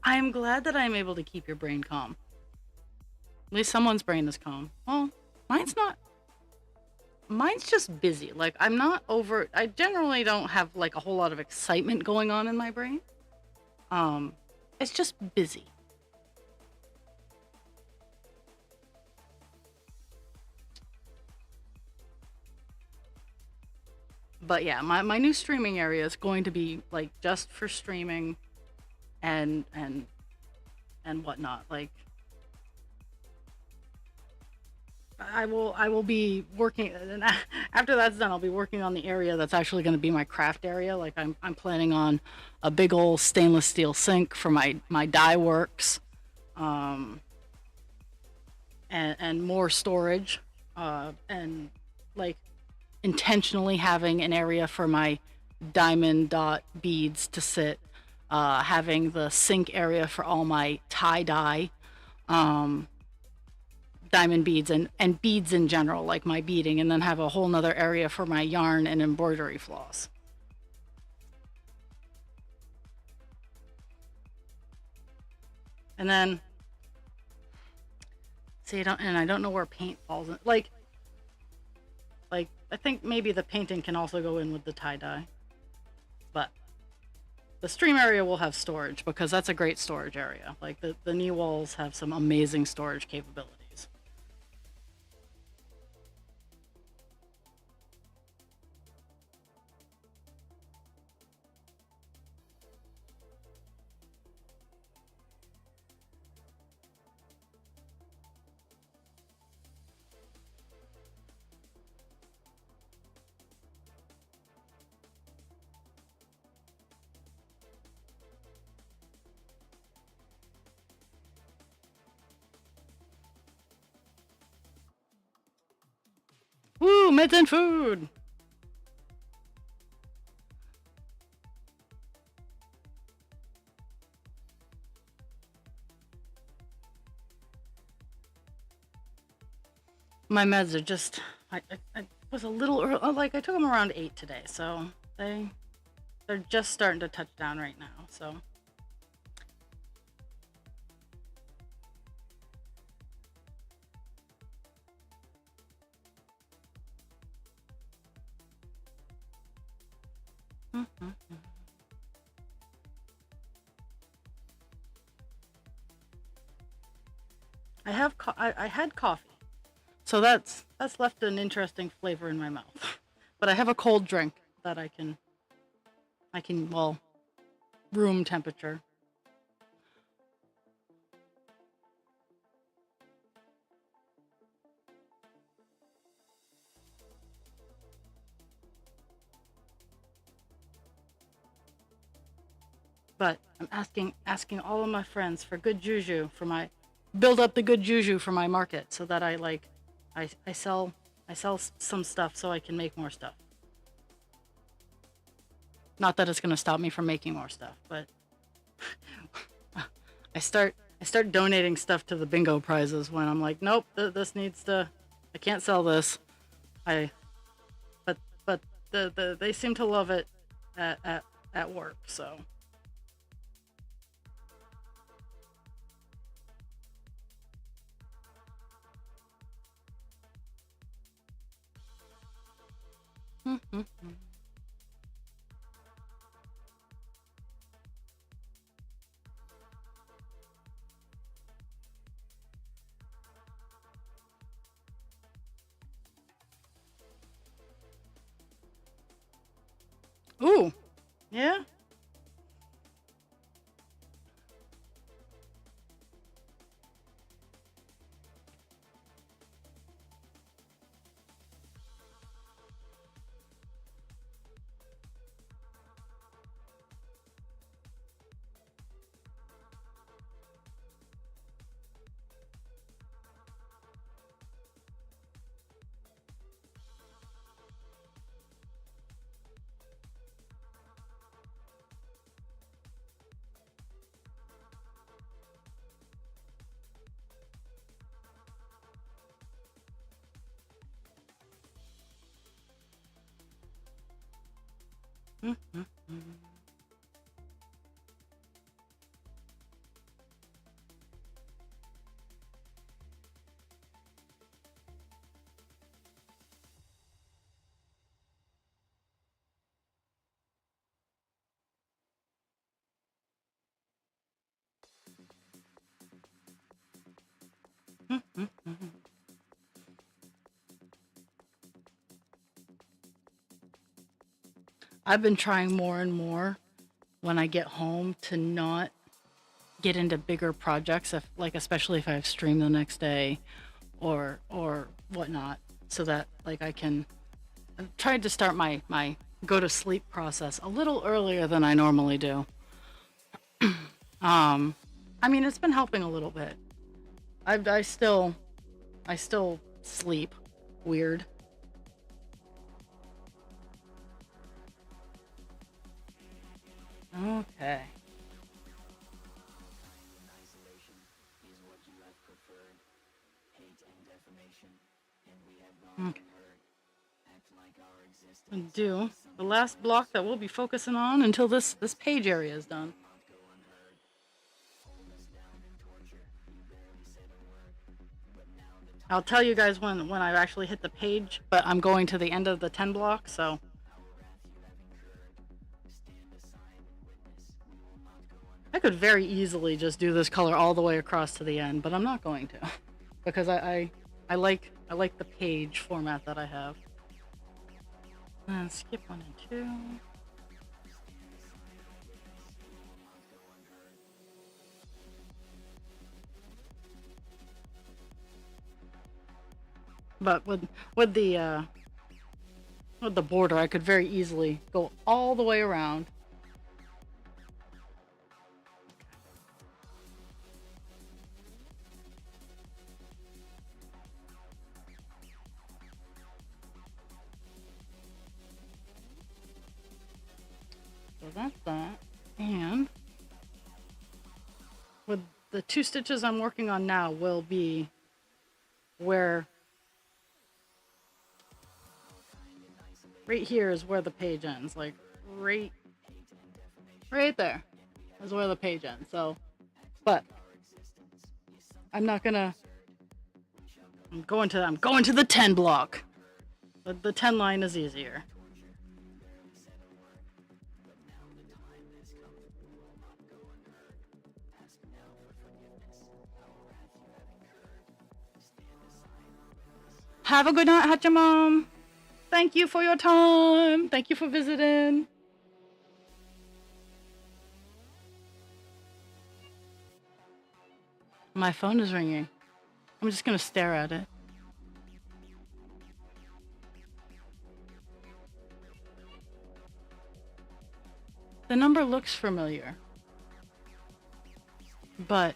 [SPEAKER 1] I'm glad that I'm able to keep your brain calm. At least someone's brain is calm. Well, mine's not. Mine's just busy. Like, I'm not over. I generally don't have like a whole lot of excitement going on in my brain. Um, it's just busy. But yeah, my new streaming area is going to be like just for streaming and and whatnot. Like, I will be working, and after that's done, I'll be working on the area that's actually going to be my craft area. Like, I'm planning on a big old stainless steel sink for my dye works, um, and more storage, and like intentionally having an area for my diamond dot beads to sit, having the sink area for all my tie dye, um, diamond beads and beads in general, like my beading, and then have a whole nother area for my yarn and embroidery floss. And then, see, I don't know where paint falls in. Like I think maybe the painting can also go in with the tie dye, but the stream area will have storage because that's a great storage area. Like the knee walls have some amazing storage capabilities. Woo, mids and food. My meds are just. I was a little early, like I took them around 8 today, so they're just starting to touch down right now. So mhm. I had coffee, so that's left an interesting flavor in my mouth. But I have a cold drink that I can well, room temperature. But I'm asking all of my friends for good juju for my build up the good juju for my market so that I sell some stuff so I can make more stuff. Not that it's going to stop me from making more stuff, but I start donating stuff to the bingo prizes when I'm like, nope, this needs to. I can't sell this. I but they seem to love it at work. So. Ooh, yeah. Mhm. Mhm. I've been trying more and more when I get home to not get into bigger projects, if, like especially if I have stream the next day or whatnot, so that like I can. I've tried to start my go to sleep process a little earlier than I normally do. Um, I mean, it's been helping a little bit. I still sleep weird. Okay. Okay. Do the last block that we'll be focusing on until this page area is done. I'll tell you guys when I actually hit the page, but I'm going to the end of the 10 block, so I could very easily just do this color all the way across to the end, but I'm not going to because I like the page format that I have. Skip 1 and 2. But with the border, I could very easily go all the way around. So that's that. And with the 2 stitches I'm working on now will be where right here is where the page ends. Like right right there is where the page ends. So but I'm not gonna I'm going to the 10 block. The 10 line is easier. Have a good night, Hachamam. Thank you for your time. Thank you for visiting. My phone is ringing. I'm just gonna stare at it. The number looks familiar, but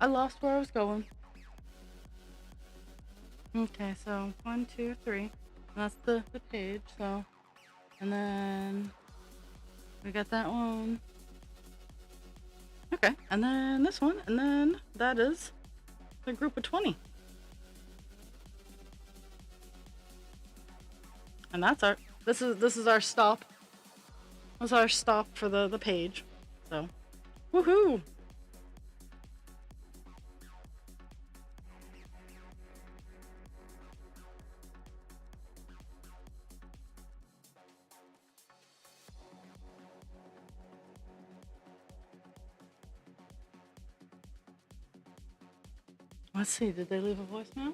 [SPEAKER 1] I lost where I was going. Okay, so 1, 2, 3. That's the page. So, and then we got that one. Okay, and then this one, and then that is the group of 20. And that's our this is our stop. That's our stop for the page. So, woohoo! Let's see. Did they leave a voicemail?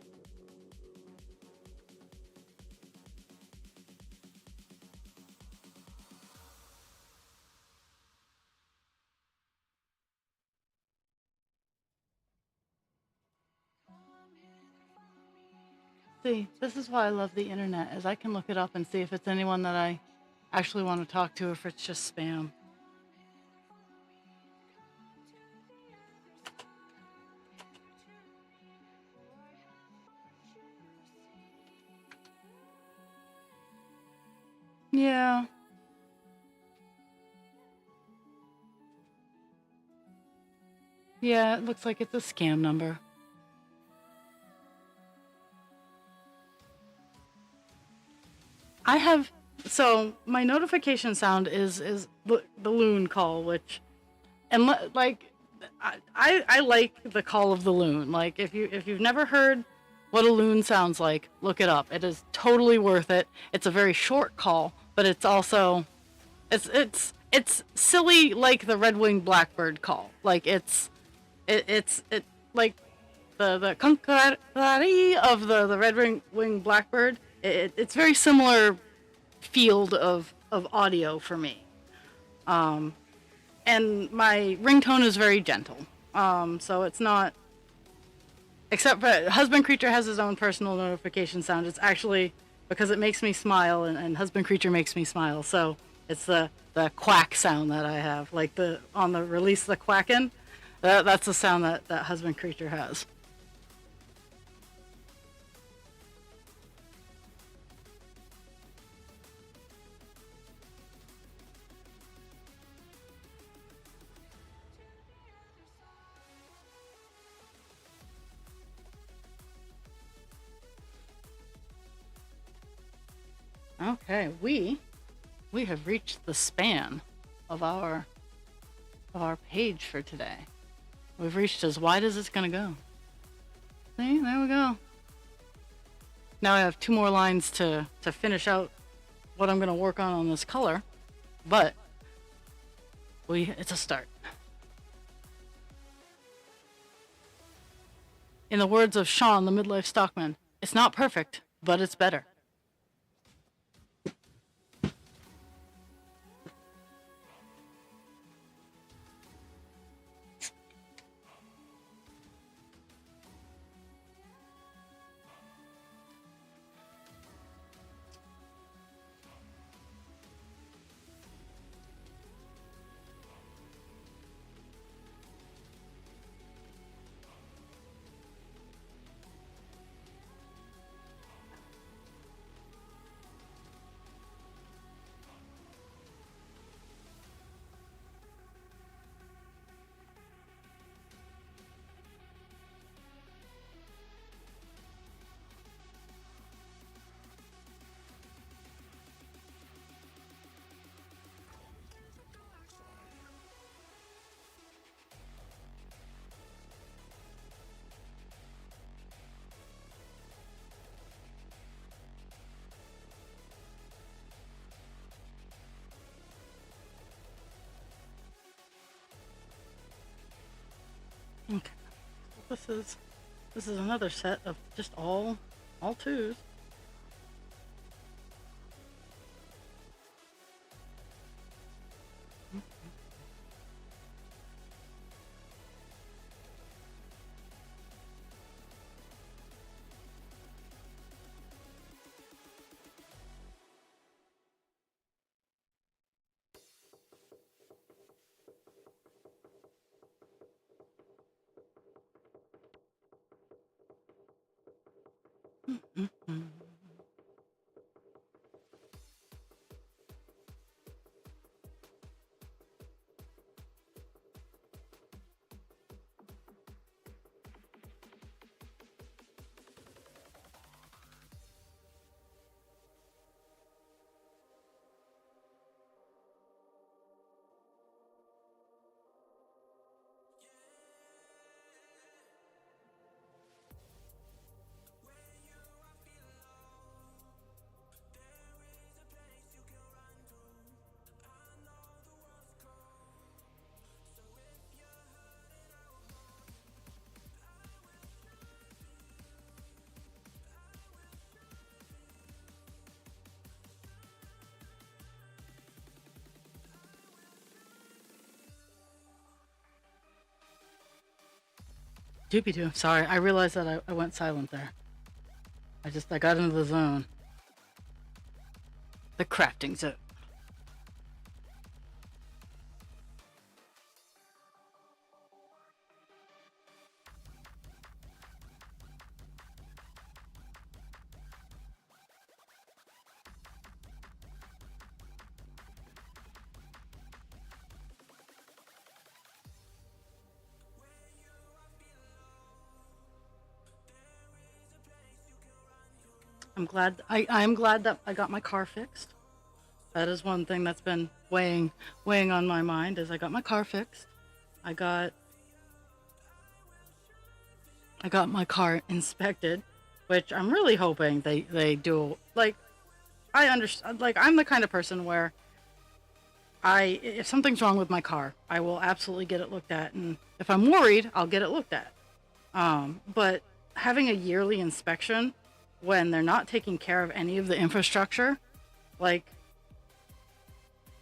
[SPEAKER 1] See, this is why I love the internet, is I can look it up and see if it's anyone that I actually want to talk to, or if it's just spam. Yeah. Yeah, it looks like it's a scam number. I have so my notification sound is the loon call, which and like I like the call of the loon. Like if you've never heard what a loon sounds like, look it up. It is totally worth it. It's a very short call, but it's also it's silly like the red-winged blackbird call. Like it like the conkarari of the red-winged blackbird. It's very similar field of audio for me. And my ringtone is very gentle. So it's not, except for husband creature has his own personal notification sound. It's actually because it makes me smile, and husband creature makes me smile. So it's the quack sound that I have, like the on the release the quacking. That's the sound that husband creature has. Okay, we have reached the span of our page for today. We've reached as wide as it's gonna go. See, there we go. Now I have two more lines to finish out what I'm gonna work on this color, but it's a start. In the words of Sean, the midlife stockman, it's not perfect, but it's better. Okay. This is another set of just all twos. Mm-hmm. Doopy doo. Sorry, I realized that I went silent there. I got into the zone. The crafting zone. I'm glad that I got my car fixed. That is one thing that's been weighing on my mind is I got my car fixed. I got I got my car inspected, which I'm really hoping they do. Like I understand. Like I'm the kind of person where I if something's wrong with my car, I will absolutely get it looked at, and if I'm worried, I'll get it looked at. But having a yearly inspection when they're not taking care of any of the infrastructure, like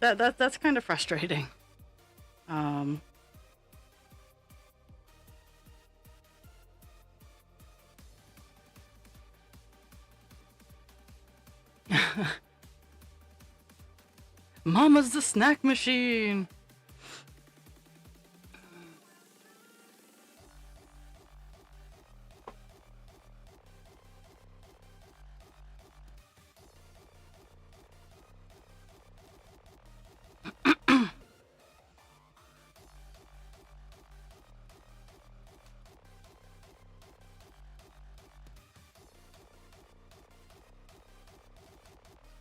[SPEAKER 1] that's kind of frustrating. Um, Mama's the snack machine.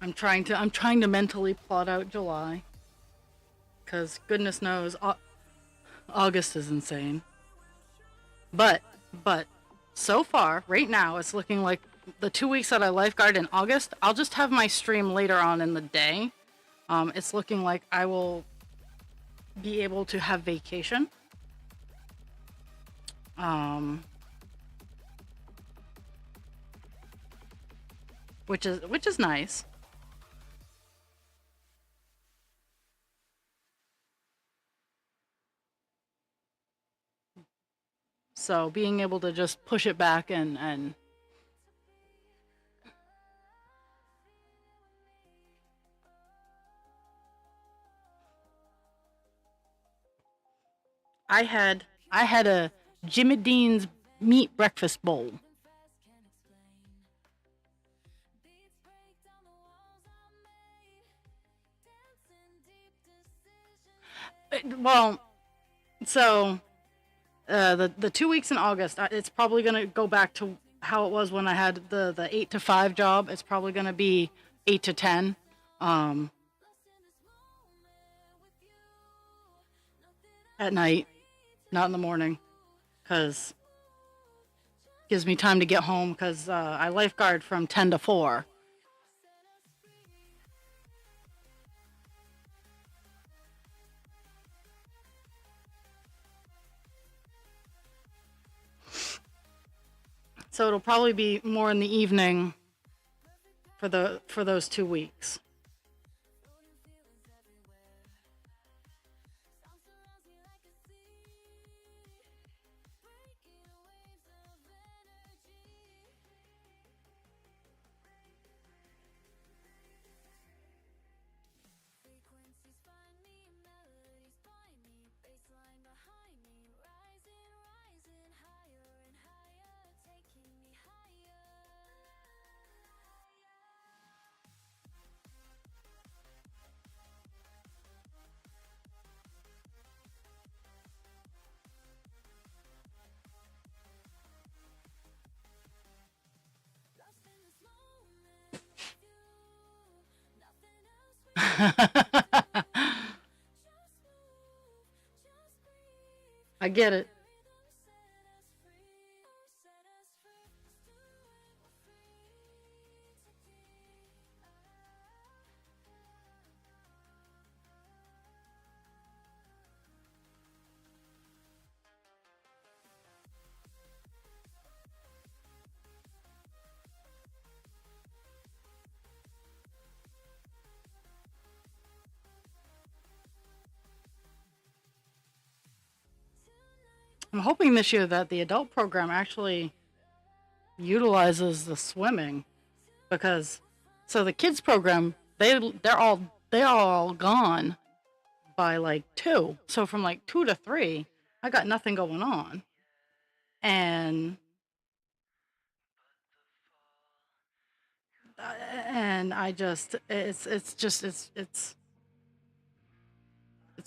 [SPEAKER 1] I'm trying to mentally plot out July, cause goodness knows August is insane. But but so far, right now, it's looking like the 2 weeks that I lifeguard in August, I'll just have my stream later on in the day. It's looking like I will be able to have vacation. Um, which is nice. So being able to just push it back and I had a Jimmy Dean's meat breakfast bowl. Well, so the 2 weeks in August, it's probably gonna go back to how it was when I had the 8 to 5 job. It's probably gonna be 8 to 10, um, at night, not in the morning, because gives me time to get home. Because I lifeguard from 10 to 4, so it'll probably be more in the evening for those 2 weeks. I get it. I'm hoping this year that the adult program actually utilizes the swimming, because so the kids program they're all gone by like 2. So from like 2 to 3, I got nothing going on, and I just it's just it's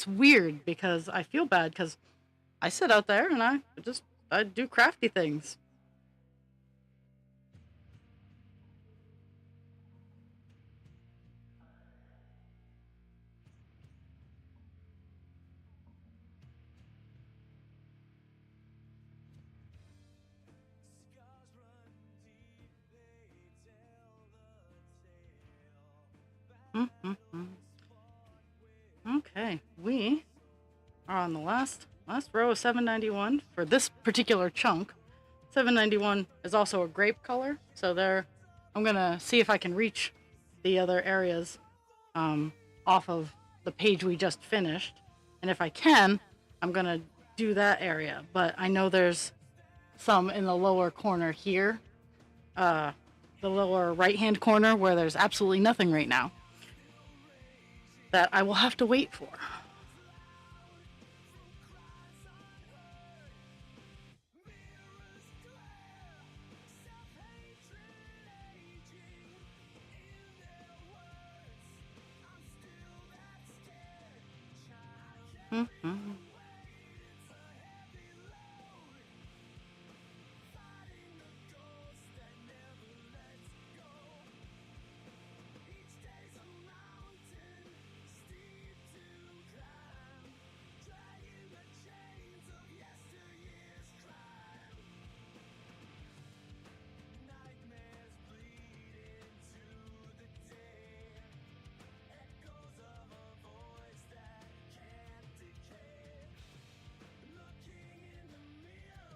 [SPEAKER 1] weird because I feel bad because I sit out there and I do crafty things. Okay, we are on the last row of 791 for this particular chunk. 791 is also a grape color, so there I'm gonna see if I can reach the other areas off of the page we just finished, and if I can, I'm gonna do that area. But I know there's some in the lower corner here, the lower right hand corner where there's absolutely nothing right now, that I will have to wait for.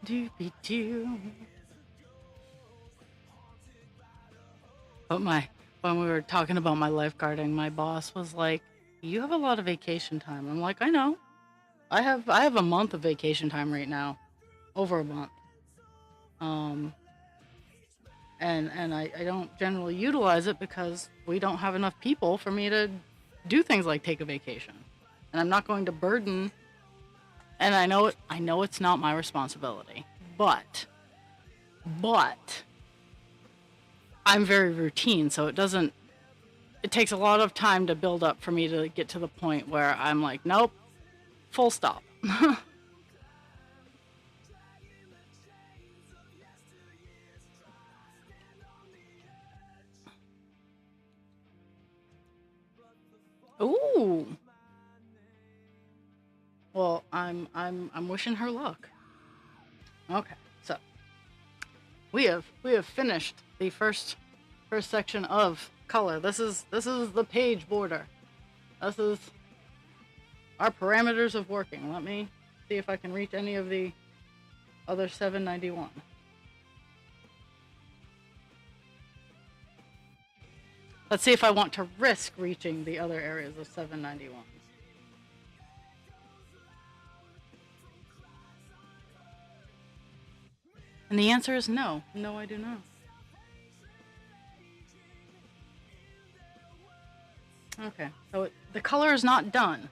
[SPEAKER 1] Doobie-doo. But when we were talking about my lifeguarding, my boss was like, "You have a lot of vacation time." I'm like, "I know. I have a month of vacation time right now, over a month. Um, and I don't generally utilize it because we don't have enough people for me to do things like take a vacation, and I'm not going to burden. And I know it's not my responsibility, but I'm very routine, so it takes a lot of time to build up for me to get to the point where I'm like, nope, full stop." Ooh. Well, I'm wishing her luck. Okay, so we have finished the first section of color. This is the page border. This is our parameters of working. Let me see if I can reach any of the other 791. Let's see if I want to risk reaching the other areas of 791. And the answer is no. No, I do not. Okay, so the color is not done,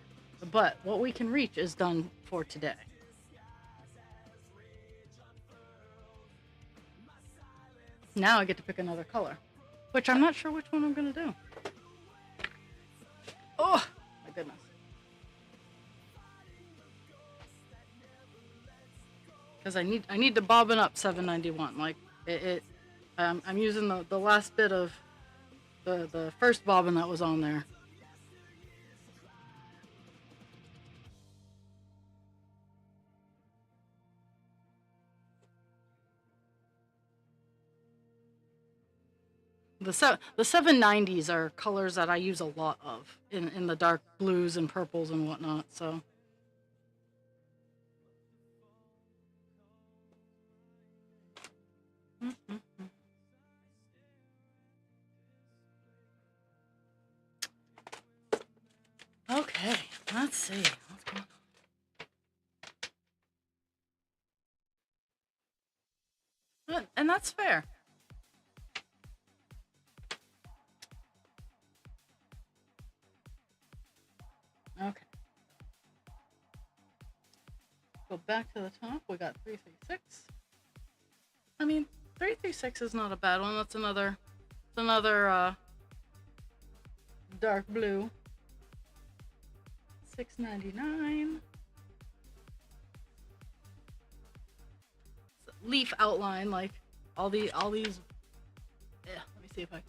[SPEAKER 1] but what we can reach is done for today. Now I get to pick another color, which I'm not sure which one I'm going to do. Oh, my goodness. Because I need to bobbin up 791. Like, I'm using the last bit of the first bobbin that was on there. The 790s are colors that I use a lot of in the dark blues and purples and whatnot. So. Okay, let's see what's going on. And that's fair. Okay. Go back to the top. We got 336. I mean, 336 is not a bad one. That's another dark blue. 699. Leaf outline, like all these. Yeah, let me see if I can.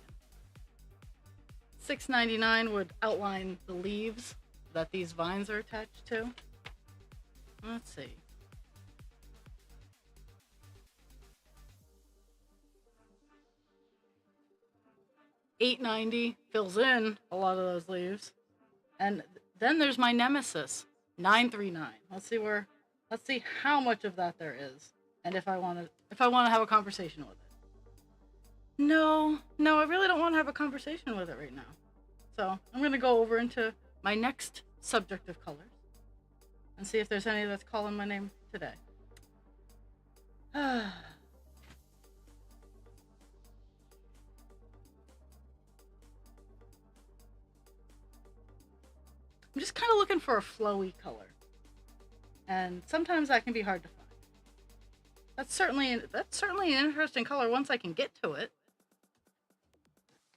[SPEAKER 1] 699 would outline the leaves that these vines are attached to. Let's see. 890 fills in a lot of those leaves. And then there's my nemesis, 939. Let's see how much of that there is. And if I want to have a conversation with it. No, I really don't want to have a conversation with it right now. So I'm going to go over into my next subject of colors and see if there's any that's calling my name today. I'm just kind of looking for a flowy color. And sometimes that can be hard to find. That's certainly an interesting color once I can get to it.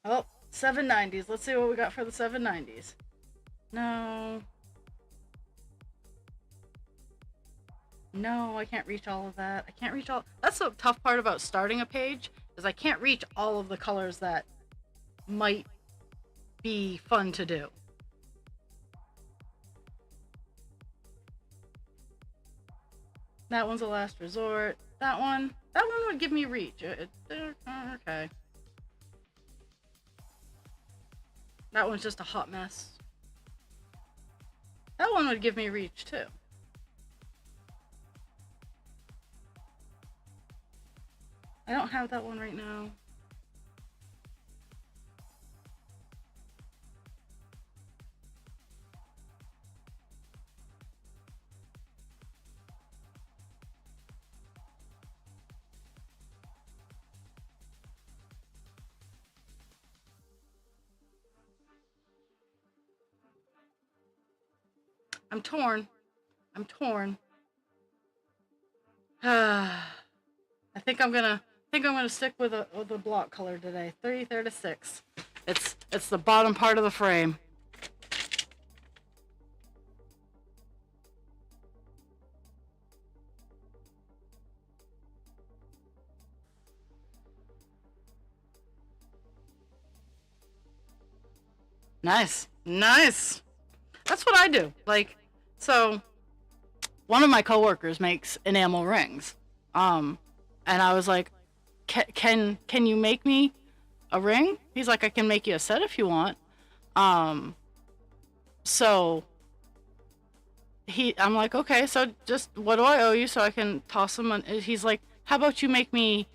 [SPEAKER 1] Oh, 790s. Let's see what we got for the 790s. No, I can't reach all of that. I can't reach all. That's the tough part about starting a page, is I can't reach all of the colors that might be fun to do. That one's a last resort. That one would give me reach. Okay. That one's just a hot mess. That one would give me reach too. I don't have that one right now. I'm torn. I think I'm gonna stick with a block color today. 336. It's the bottom part of the frame. Nice. That's what I do. Like, so one of my coworkers makes enamel rings. And I was like, can you make me a ring? He's like, I can make you a set if you want. So I'm like, okay, so just what do I owe you so I can toss him on? He's like, how about you make me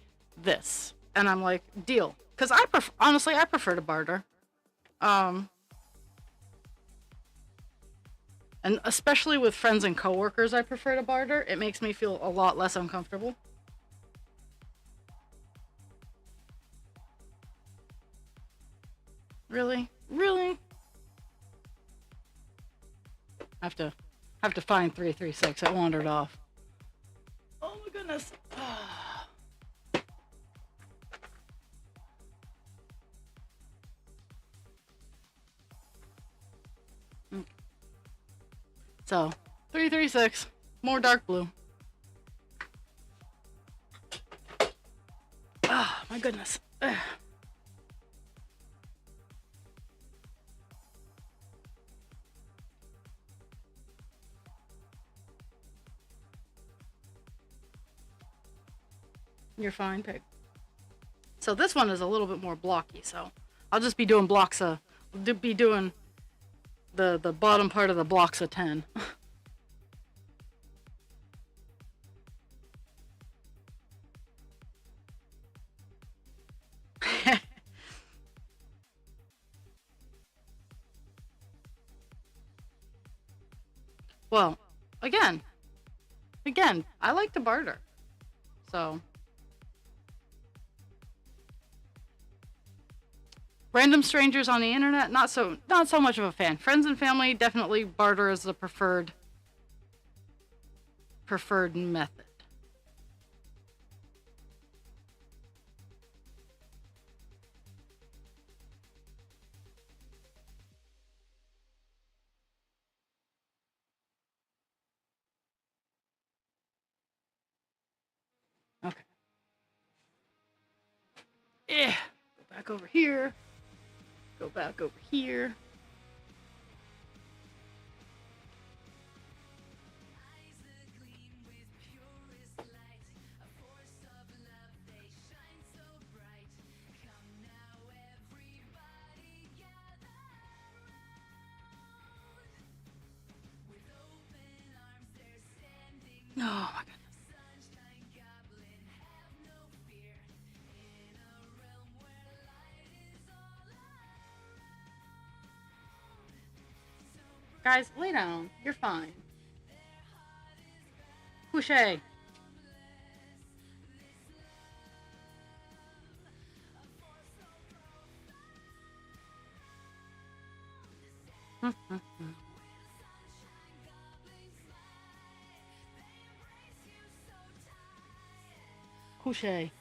[SPEAKER 1] this? And I'm like, deal. Because honestly, I prefer to barter. And especially with friends and coworkers, I prefer to barter. It makes me feel a lot less uncomfortable. Really? Have to find 336. It wandered off. Oh my goodness. So, 336, more dark blue. Ah, my goodness. You're fine, pig. So this one is a little bit more blocky, so I'll just be doing blocks of, be doing the bottom part of the blocks of 10. Well, again, I like to barter. So, random strangers on the internet, not so much of a fan. Friends and family, definitely barter is the preferred method. Okay. Go back over here. Go back over here. Guys, lay down. You're fine. Couche. Couche.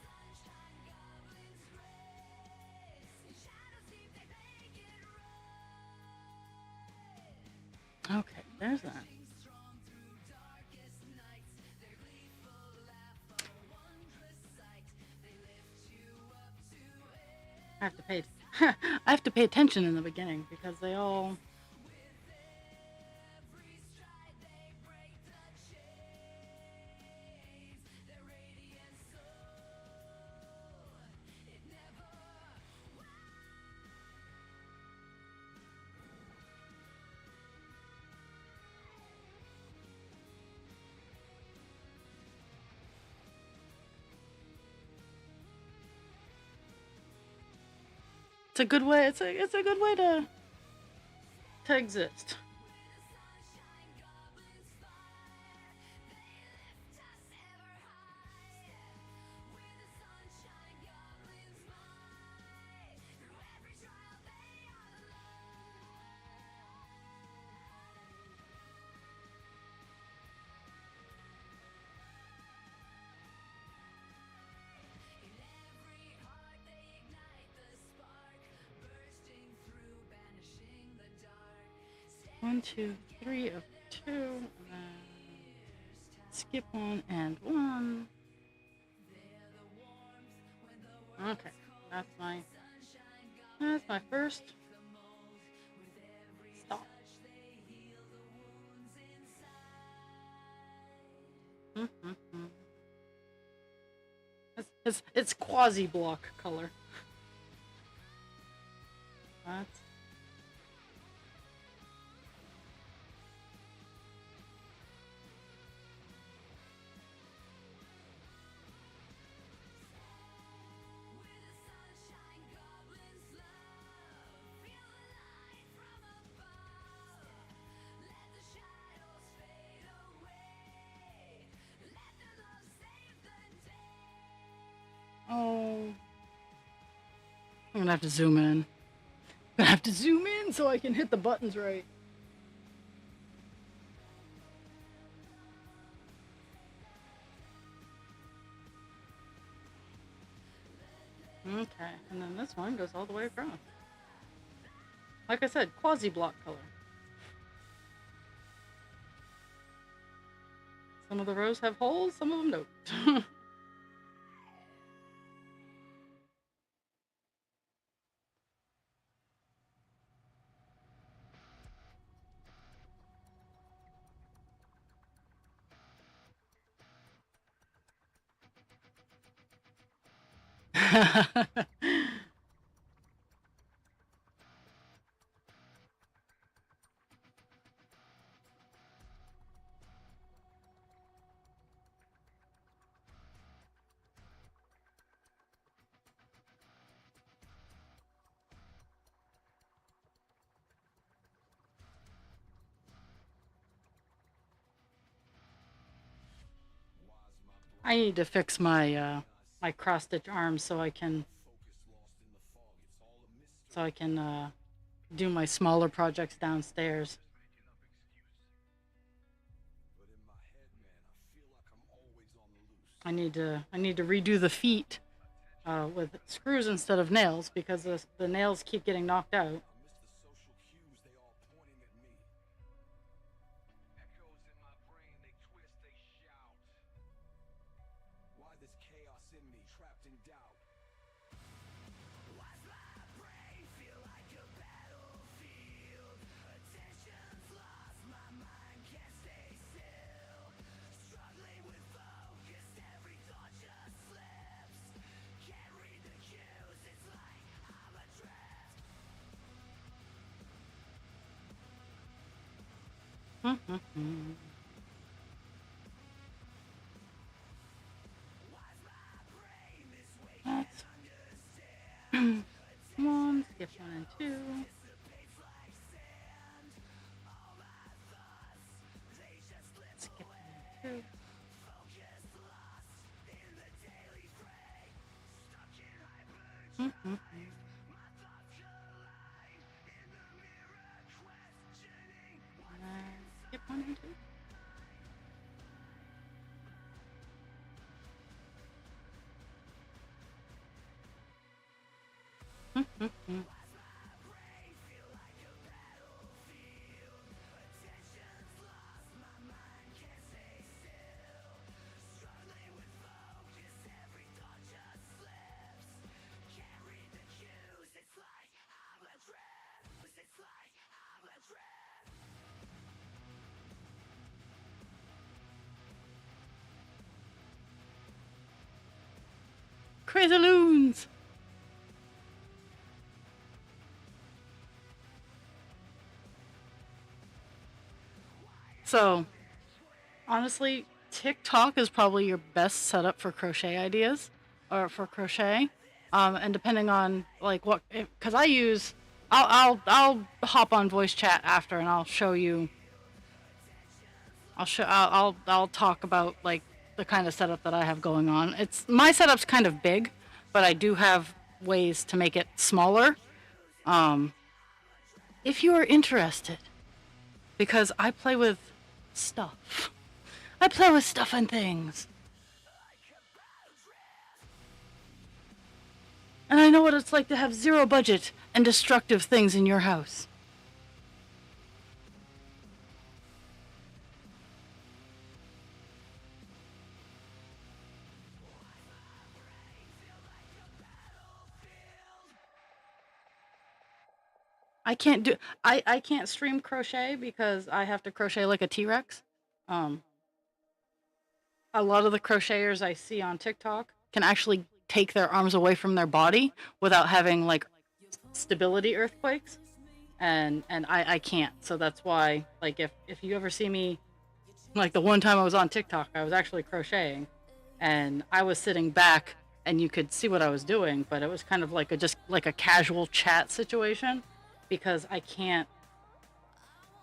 [SPEAKER 1] Okay, there's that. I have to pay. I have to pay attention in the beginning because they all. It's a good way. It's a good way to exist. One, two, three of two. Skip one and one. Okay, that's my first stop. Mm-hmm. It's quasi block color. That's oh. I'm gonna have to zoom in. I'm gonna have to zoom in so I can hit the buttons right. Okay, and then this one goes all the way across. Like I said, quasi block color. Some of the rows have holes, some of them don't. I need to fix my cross stitch arms so I can do my smaller projects downstairs. I need to redo the feet with screws instead of nails because the nails keep getting knocked out. That's one, skip one and two. Skip one and two. Crazy loons. So, honestly, TikTok is probably your best setup for crochet ideas or for crochet. And depending on like what, because I use, I'll hop on voice chat after and I'll show you. I'll talk about like the kind of setup that I have going on. It's my setup's kind of big, but I do have ways to make it smaller. Um, if you are interested, because I play with stuff. I play with stuff and things. And I know what it's like to have zero budget and destructive things in your house. I can't stream crochet because I have to crochet like a T-Rex. Um a lot of the crocheters I see on TikTok can actually take their arms away from their body without having like stability earthquakes. And I can't. So that's why like if you ever see me like the one time I was on TikTok, I was actually crocheting and I was sitting back and you could see what I was doing, but it was kind of like a just like a casual chat situation because I can't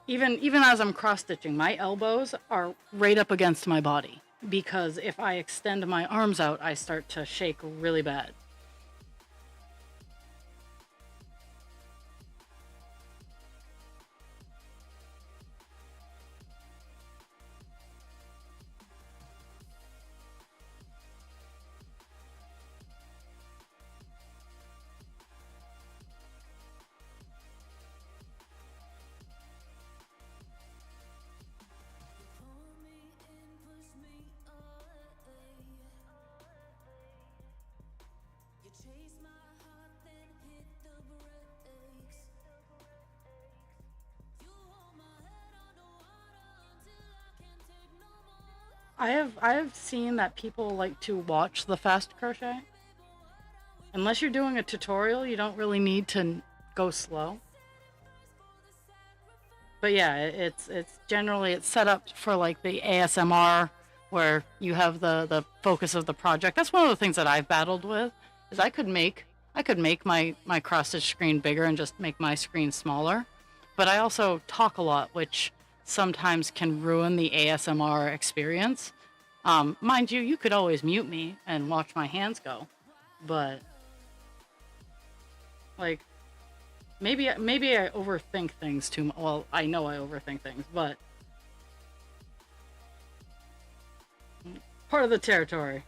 [SPEAKER 1] even as I'm cross stitching, my elbows are right up against my body because if I extend my arms out, I start to shake really bad. I have seen that people like to watch the fast crochet. Unless you're doing a tutorial, you don't really need to go slow. But yeah, it's generally it's set up for like the ASMR where you have the focus of the project. That's one of the things that I've battled with is I could make my cross stitch screen bigger and just make my screen smaller. But I also talk a lot, which sometimes can ruin the ASMR experience. Mind you, you could always mute me and watch my hands go, but like maybe I overthink things too much. Well, I know I overthink things, but part of the territory.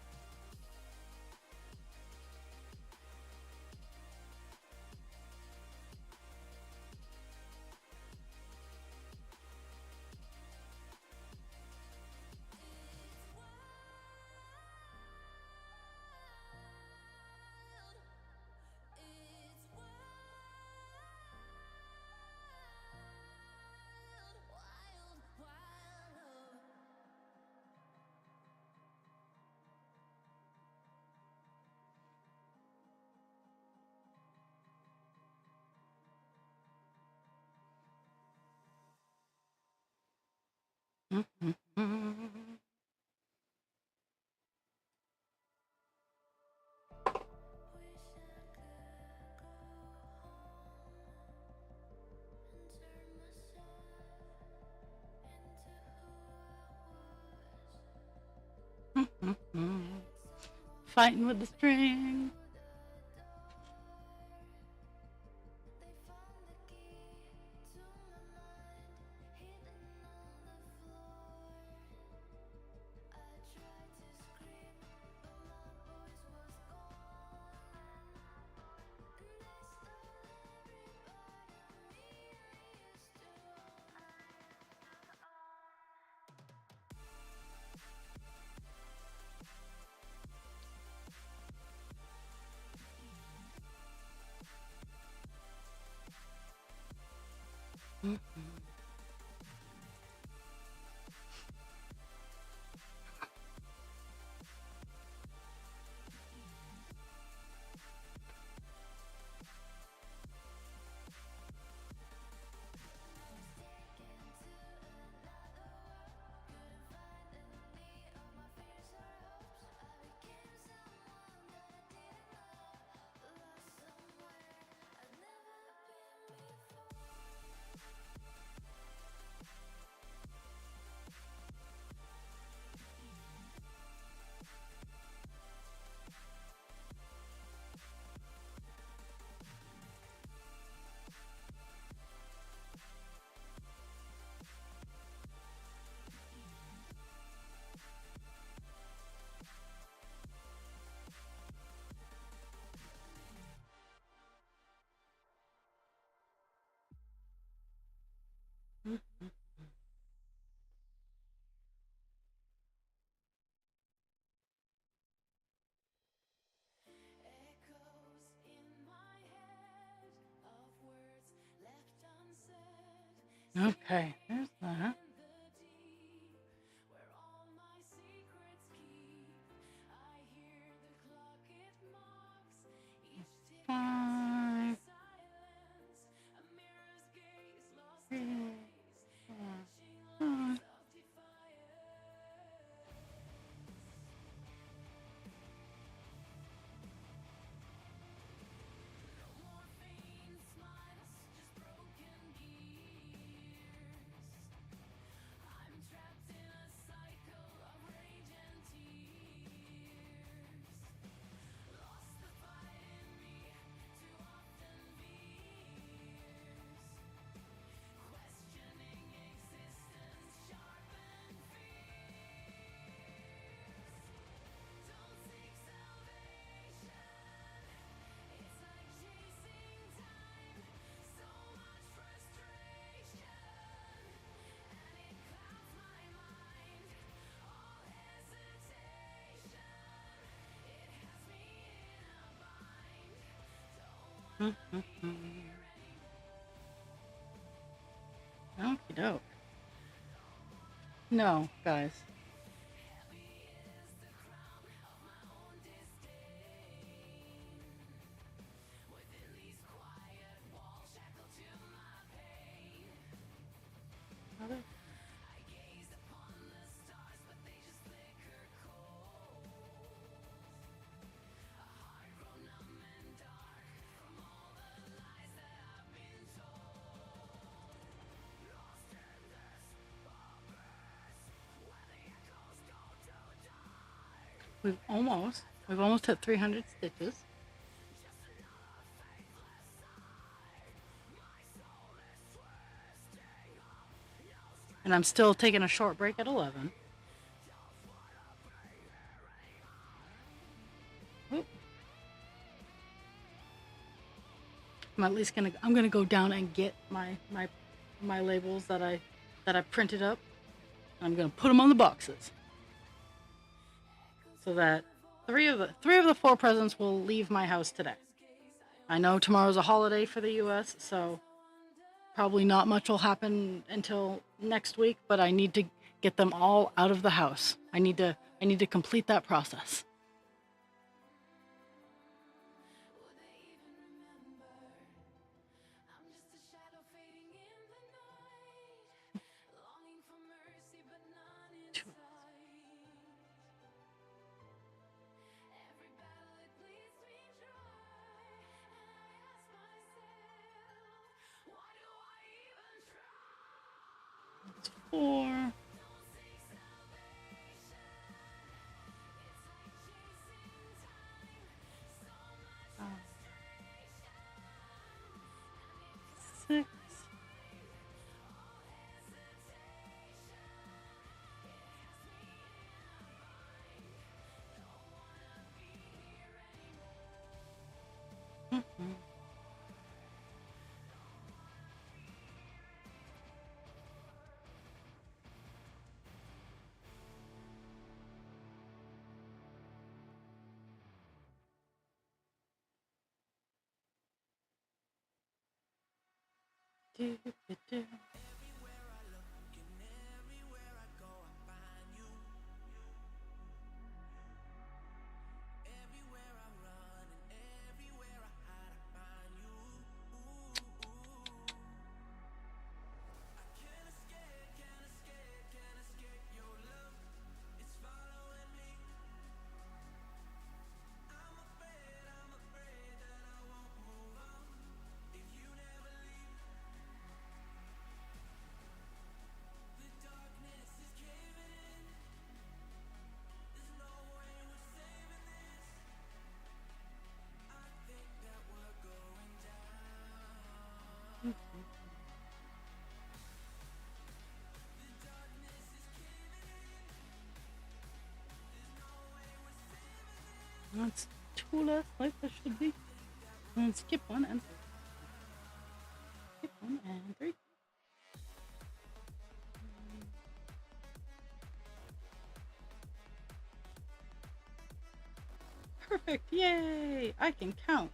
[SPEAKER 1] Fighting with the string. Okay, there's that. Five, three, four, five. Okie doke. No, guys. Other- We've almost hit 300 stitches. And I'm still taking a short break at 11. Oop. I'm gonna go down and get my labels that I printed up. I'm gonna put them on the boxes so that three of the four presents will leave my house today. I know tomorrow's a holiday for the U.S., so probably not much will happen until next week. But I need to get them all out of the house. I need to complete that process. It's 4. 6. Mhm. Do, do, do. That's two less like there should be. And skip one and three. Skip one and three. Perfect. Yay! I can count.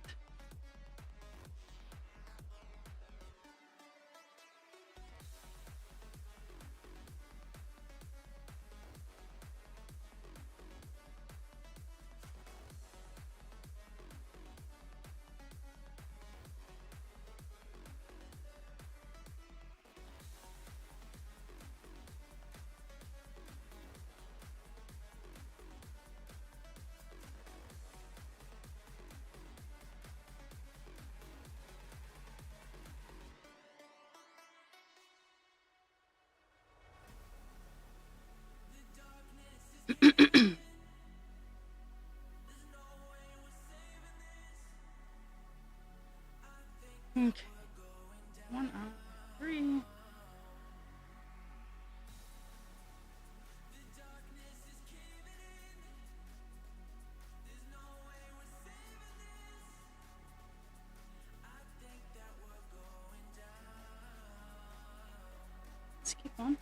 [SPEAKER 1] Okay. One out of three. Skip one.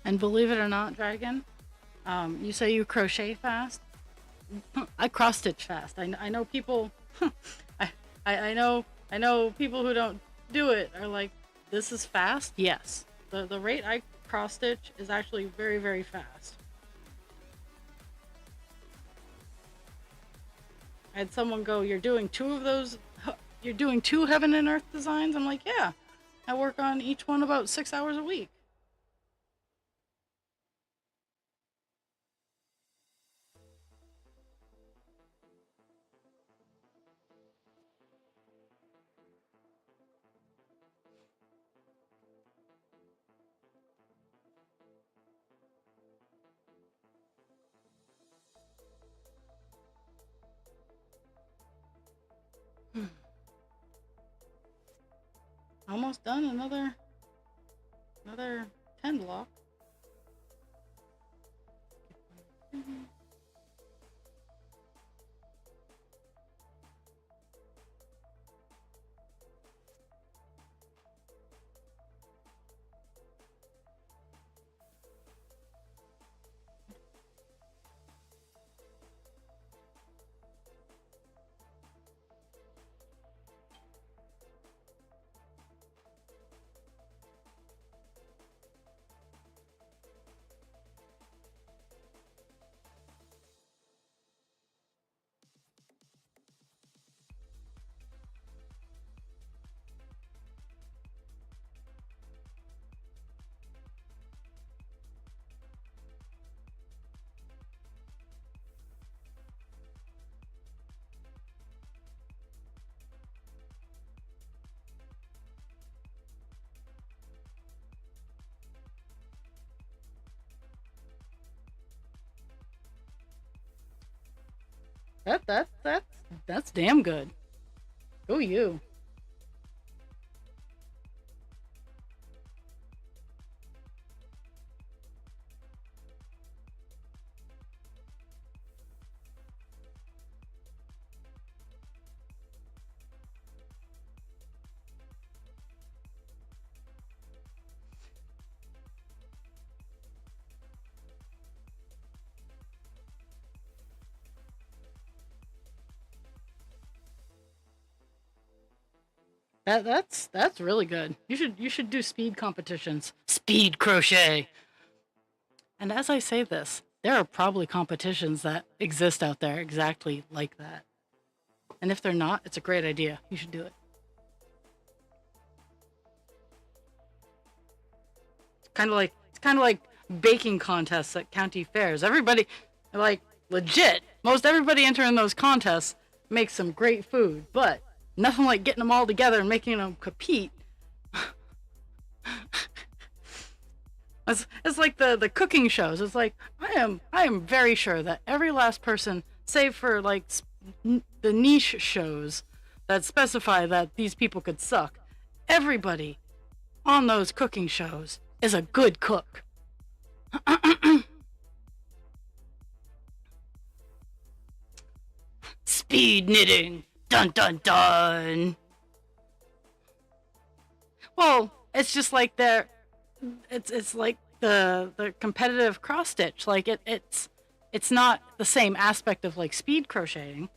[SPEAKER 1] And believe it or not, Dragon, you say you crochet fast. I cross stitch fast. I know people. I, I know people who don't do it are like, this is fast. Yes, the rate I cross stitch is actually very very fast. I had someone go, "You're doing two of those. You're doing two heaven and earth designs." I'm like, "Yeah, I work on each one about 6 hours a week." Almost done. Another 10 block. That's damn good. Go you. That's really good. You should do speed competitions. Speed crochet. And as I say this, there are probably competitions that exist out there exactly like that. And if they're not, it's a great idea. You should do it. It's kind of like baking contests at county fairs. Everybody, like, legit, most everybody entering those contests makes some great food, but nothing like getting them all together and making them compete. It's like the cooking shows. It's like I am very sure that every last person, save for like the niche shows that specify that these people could suck, everybody on those cooking shows is a good cook. Speed knitting. Dun dun dun. Well, it's just like it's like the competitive cross stitch. Like it's not the same aspect of like speed crocheting,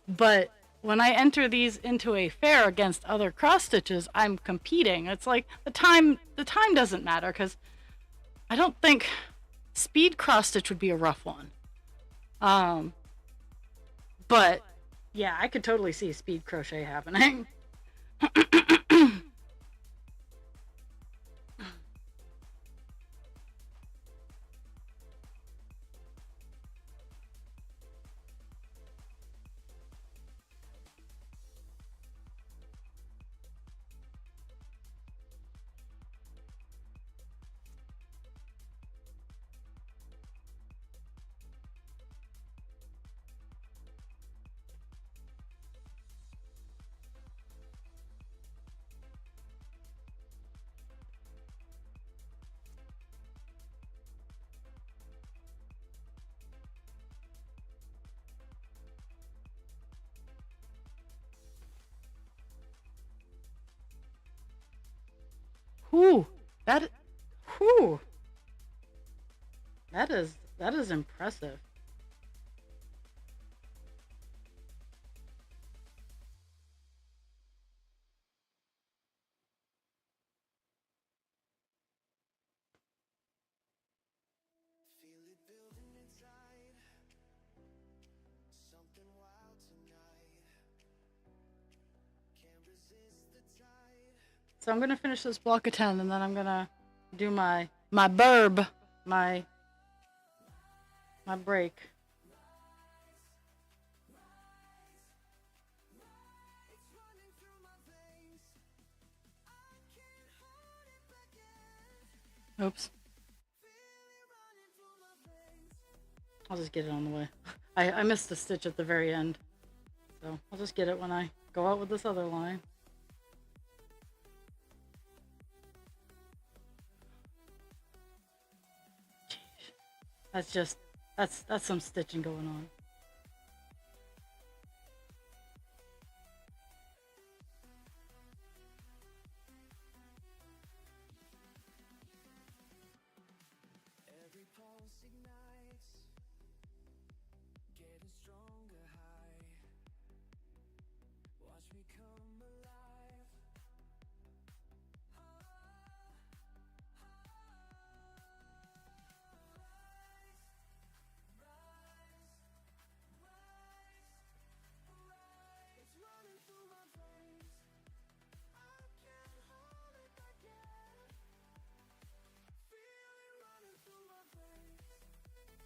[SPEAKER 1] but when I enter these into a fair against other cross stitches, I'm competing. It's like the time doesn't matter because I don't think speed cross stitch would be a rough one. Um, but yeah, I could totally see speed crochet happening. Whew, that whew, that is impressive. So I'm gonna finish this block of 10, and then I'm gonna do my burb, my my break. Oops, I'll just get it on the way. I missed a stitch at the very end, so I'll just get it when I go out with this other line. That's just that's some stitching going on.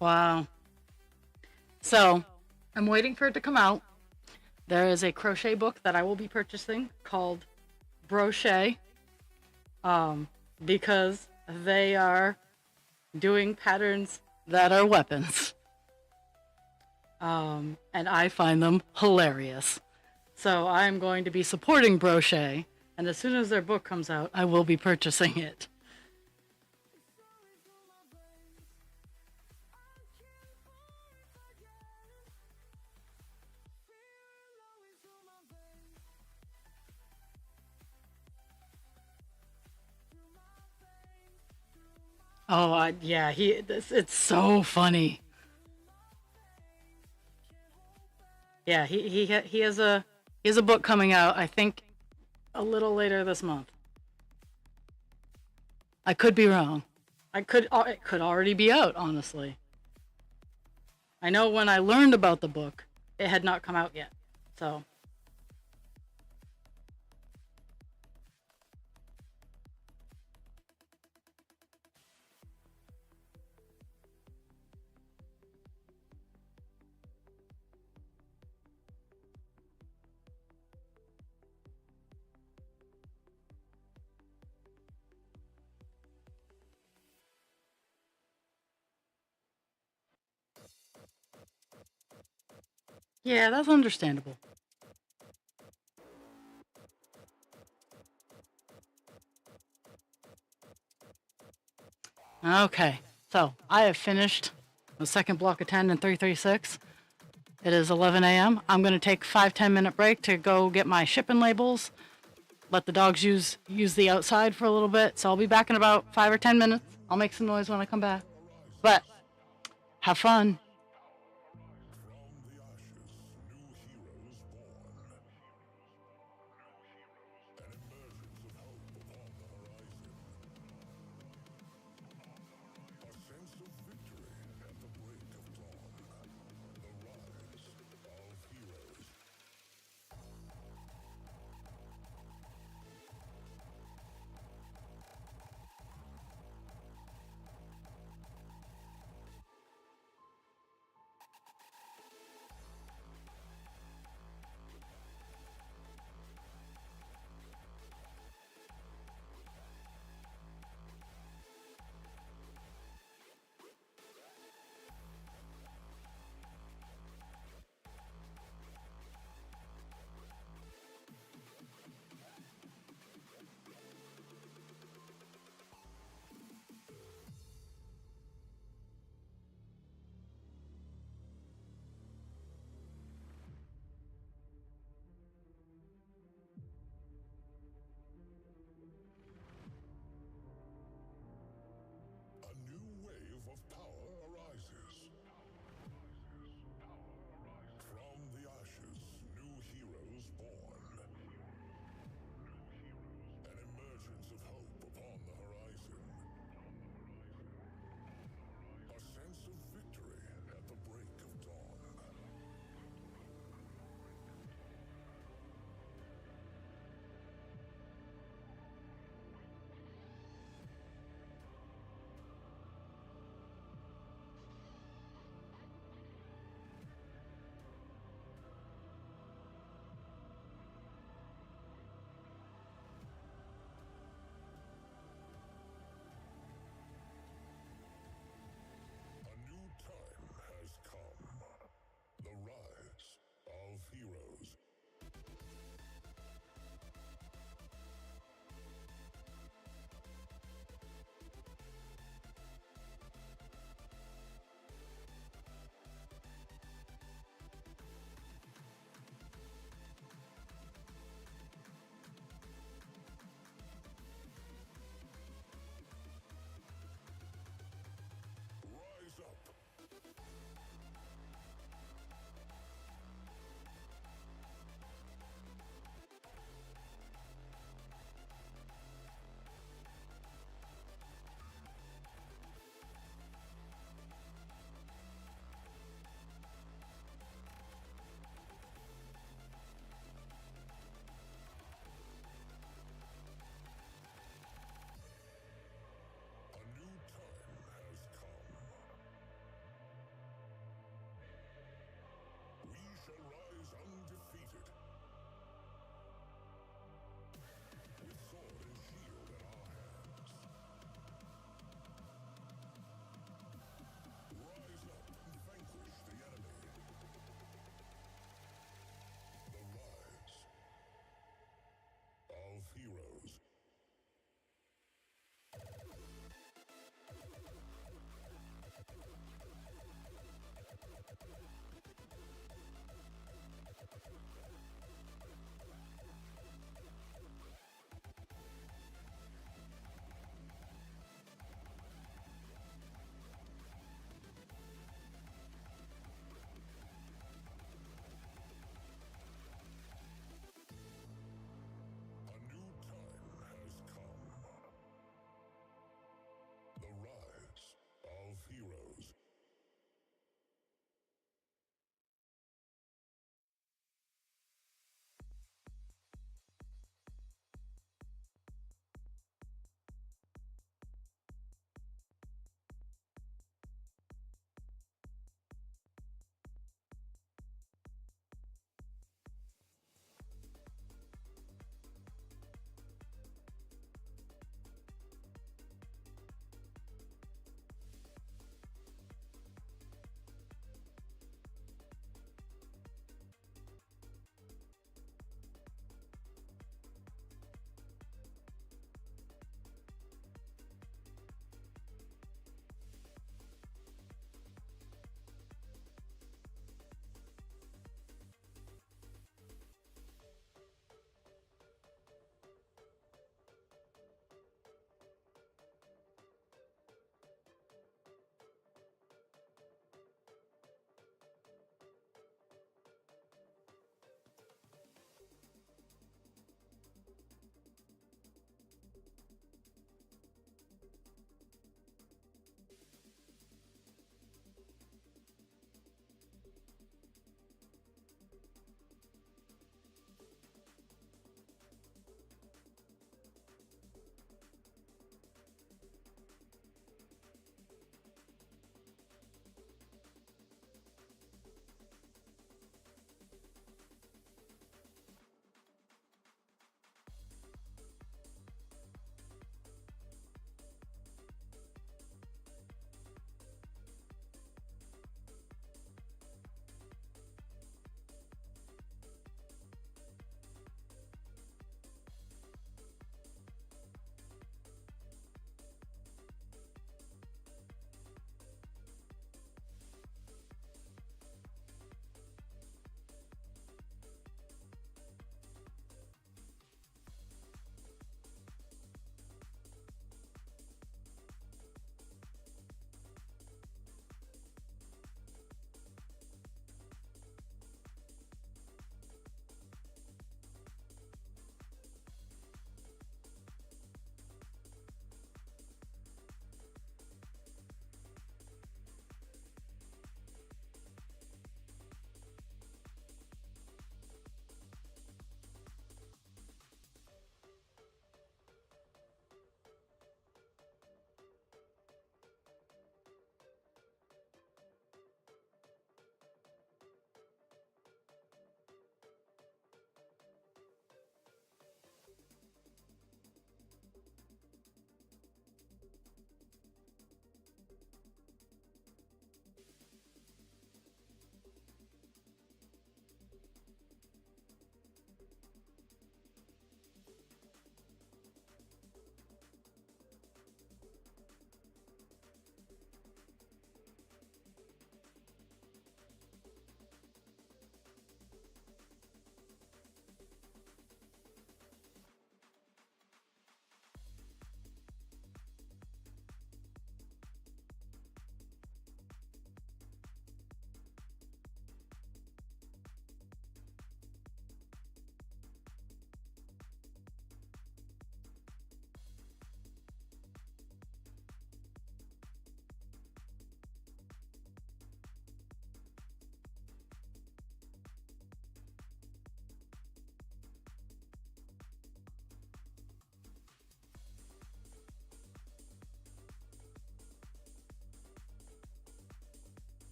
[SPEAKER 1] Wow. So I'm waiting for it to come out. There is a crochet book that I will be purchasing called Brochet, um, because they are doing patterns that are weapons. And I find them hilarious. So I'm going to be supporting Brochet, and as soon as their book comes out, I will be purchasing it. Oh, yeah, it's so funny. Yeah, he has a book coming out. I think a little later this month. I could be wrong. It could already be out, honestly. I know when I learned about the book, it had not come out yet. So, yeah, that's understandable. Okay, so I have finished the second block of 10 and 336. It is 11 a.m. I'm going to take 5-10 minute break to go get my shipping labels. Let the dogs use the outside for a little bit. So I'll be back in about 5 or 10 minutes. I'll make some noise when I come back. But have fun.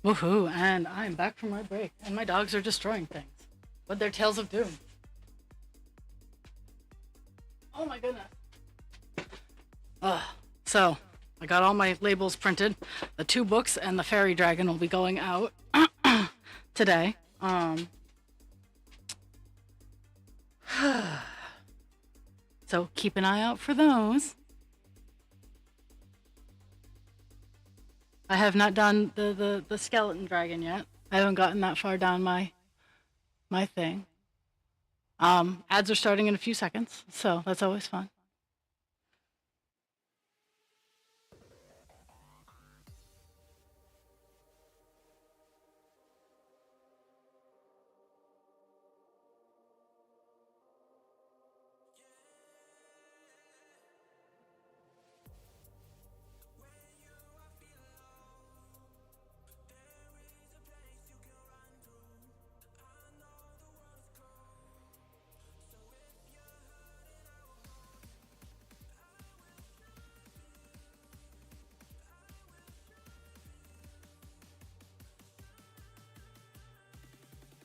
[SPEAKER 1] Woohoo! And I'm back from my break, and my dogs are destroying things with their tails of doom. Oh my goodness. Ugh. So, I got all my labels printed. The 2 books and the fairy dragon will be going out today. So keep an eye out for those. I have not done the skeleton dragon yet. I haven't gotten that far down my thing. Ads are starting in a few seconds, so that's always fun.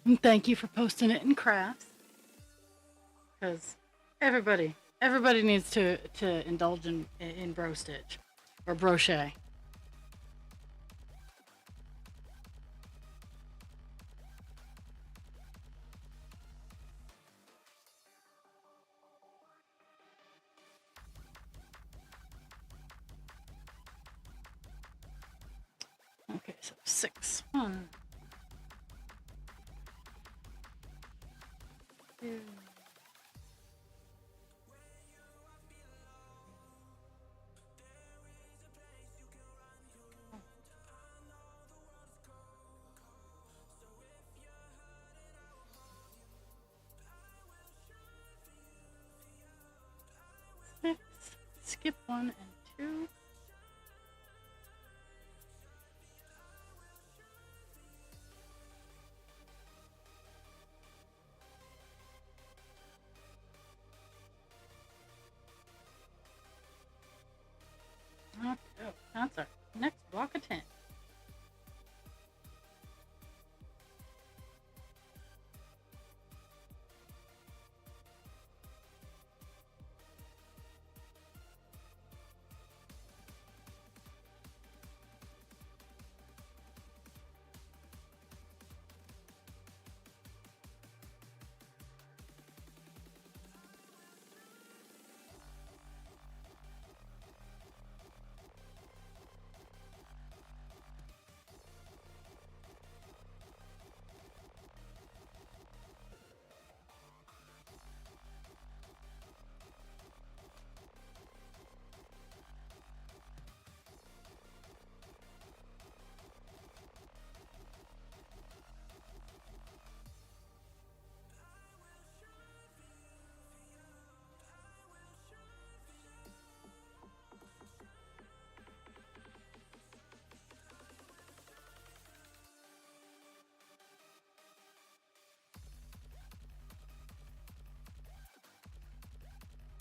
[SPEAKER 1] And thank you for posting it in crafts, because everybody needs to indulge in bro stitch or brochet. Okay, so 6. 1, 2. 6. Skip 1 and 2. Okay, that's our next block of 10.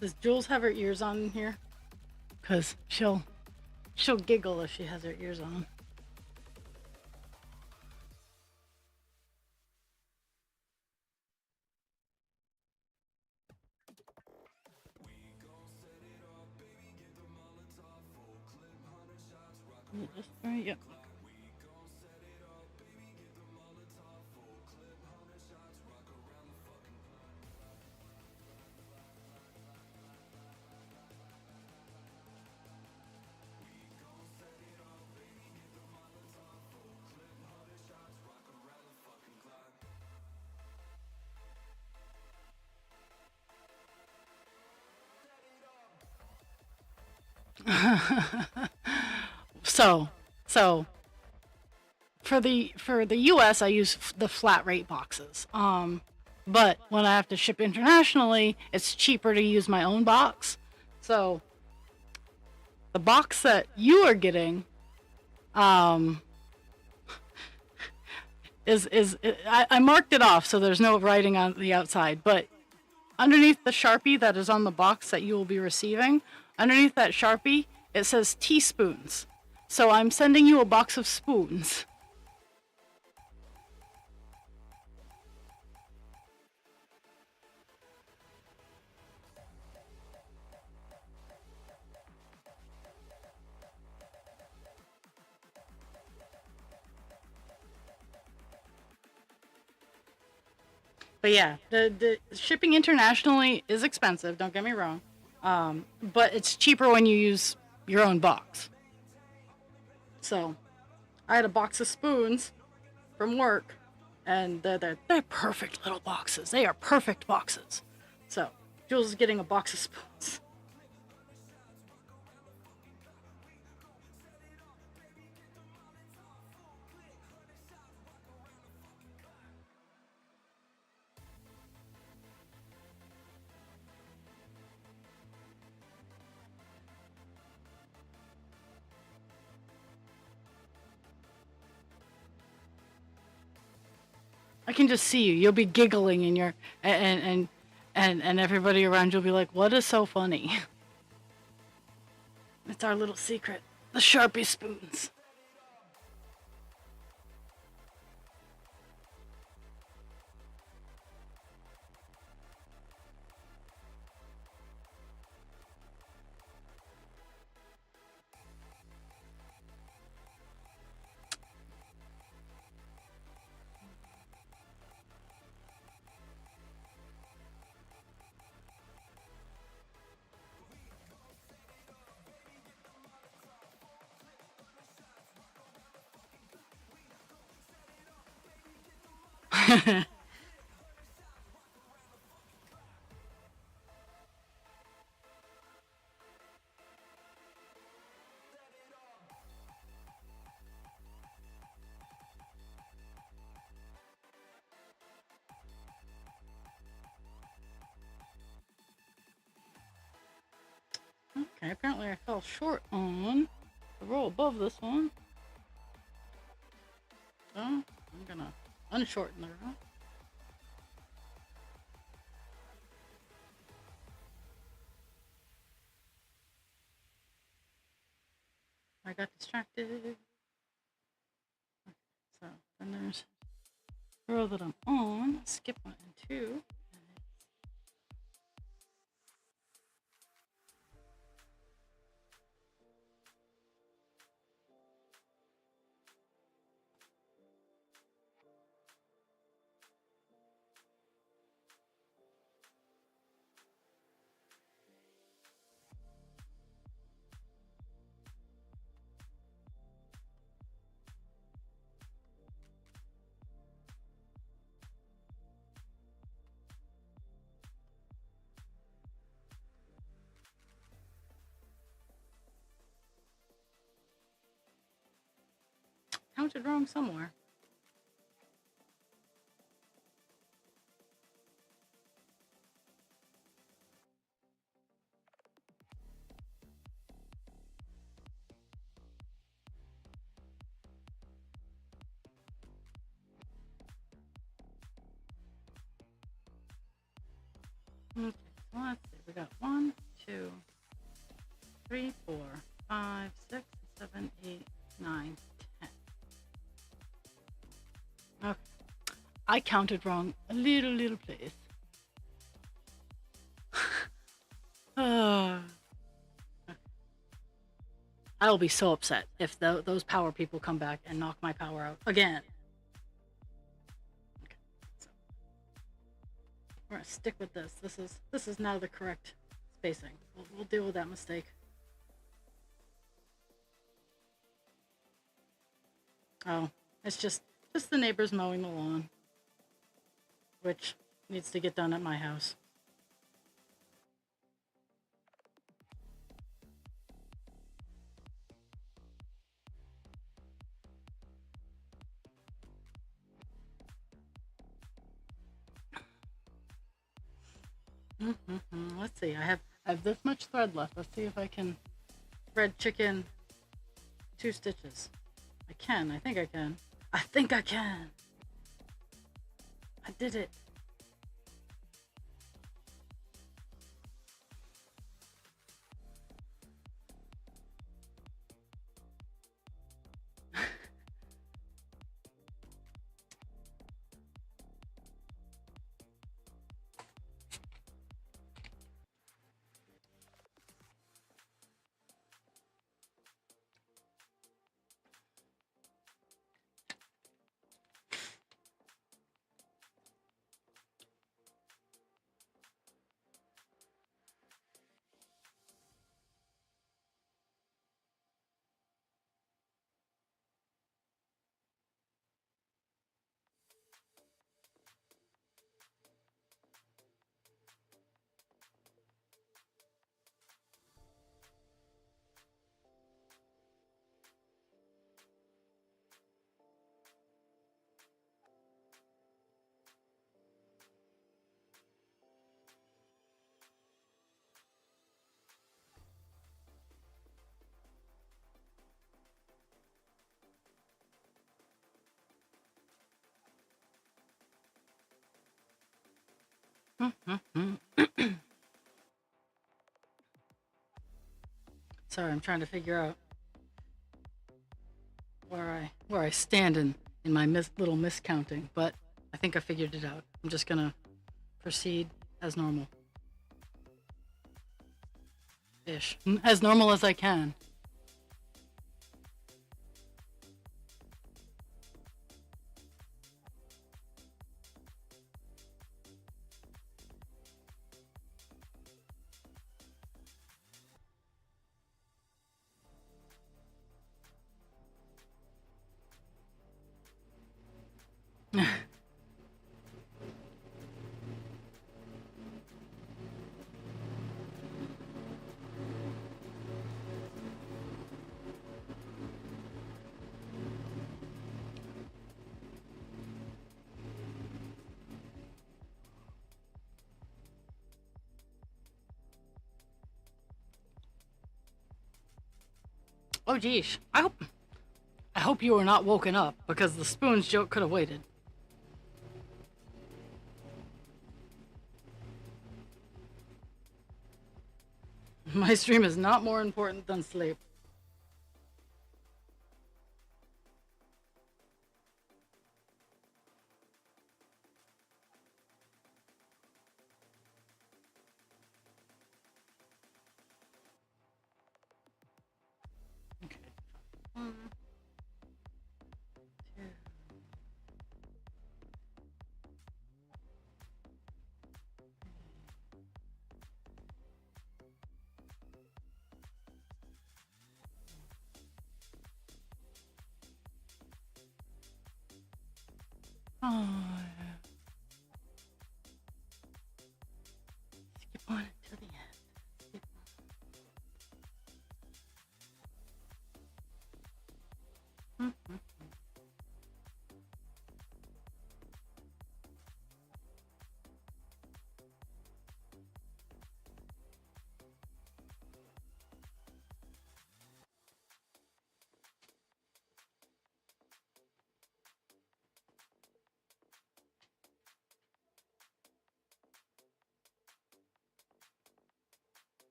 [SPEAKER 1] Does Jules have her ears on in here? Because she'll giggle if she has her ears on. Yep. So for the US, I use the flat rate boxes. But when I have to ship internationally, it's cheaper to use my own box. So the box that you are getting, I marked it off so there's no writing on the outside, but underneath the Sharpie that is on the box that you will be receiving, underneath that Sharpie, it says teaspoons. So I'm sending you a box of spoons. But yeah, the shipping internationally is expensive. Don't get me wrong, but it's cheaper when you use your own box. So I had a box of spoons from work, and they're perfect little boxes. They are perfect boxes. So Jules is getting a box of spoons. I can just see you. You'll be giggling in your and everybody around you'll be like, "What is so funny?" It's our little secret. The Sharpie spoons. Okay, apparently I fell short on the row above this one. So I'm gonna unshorten the row. I got distracted. Okay, so then there's the row that I'm on. Skip 1 and 2. Counted wrong somewhere. Okay, so let's see. We got 1, 2, 3, 4, 5, 6, 7, 8, 9, 10. Okay. I counted wrong. A little place. uh, I will be so upset if those power people come back and knock my power out again. Okay, so we're gonna stick with this. This is now the correct spacing. We'll deal with that mistake. Oh, it's just the neighbors mowing the lawn, which needs to get done at my house. Let's see. I have this much thread left. Let's see if I can thread chicken 2 stitches. I can. I think I can. I think I can. I did it. Sorry, I'm trying to figure out where I stand in my little miscounting, but I think I figured it out. I'm just gonna proceed as normal, ish, as normal as I can. Oh geez, I hope you were not woken up because the spoons joke could have waited. My stream is not more important than sleep. Okay. One, two. Oh, skip on it till the end. Skip on.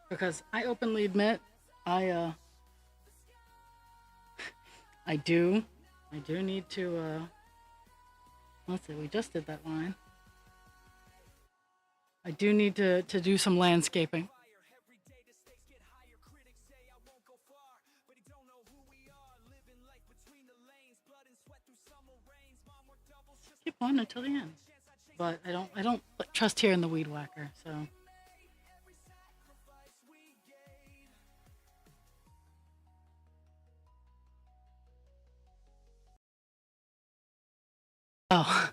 [SPEAKER 1] Because I openly admit, I I do, I do need to let's see, we just did that line. I do need to do some landscaping. Keep on until the end. But I don't trust here in the weed whacker, so oh.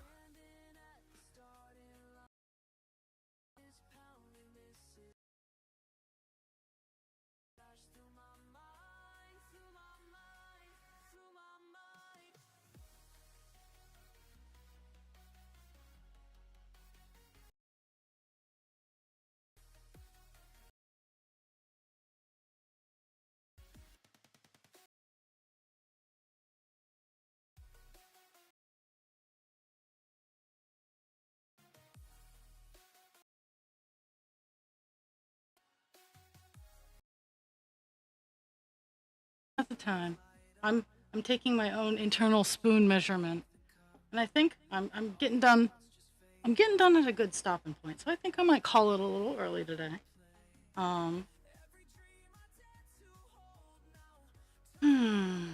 [SPEAKER 1] At the time. I'm taking my own internal spoon measurement. And I think I'm getting done. I'm getting done at a good stopping point. So I think I might call it a little early today. Um hmm.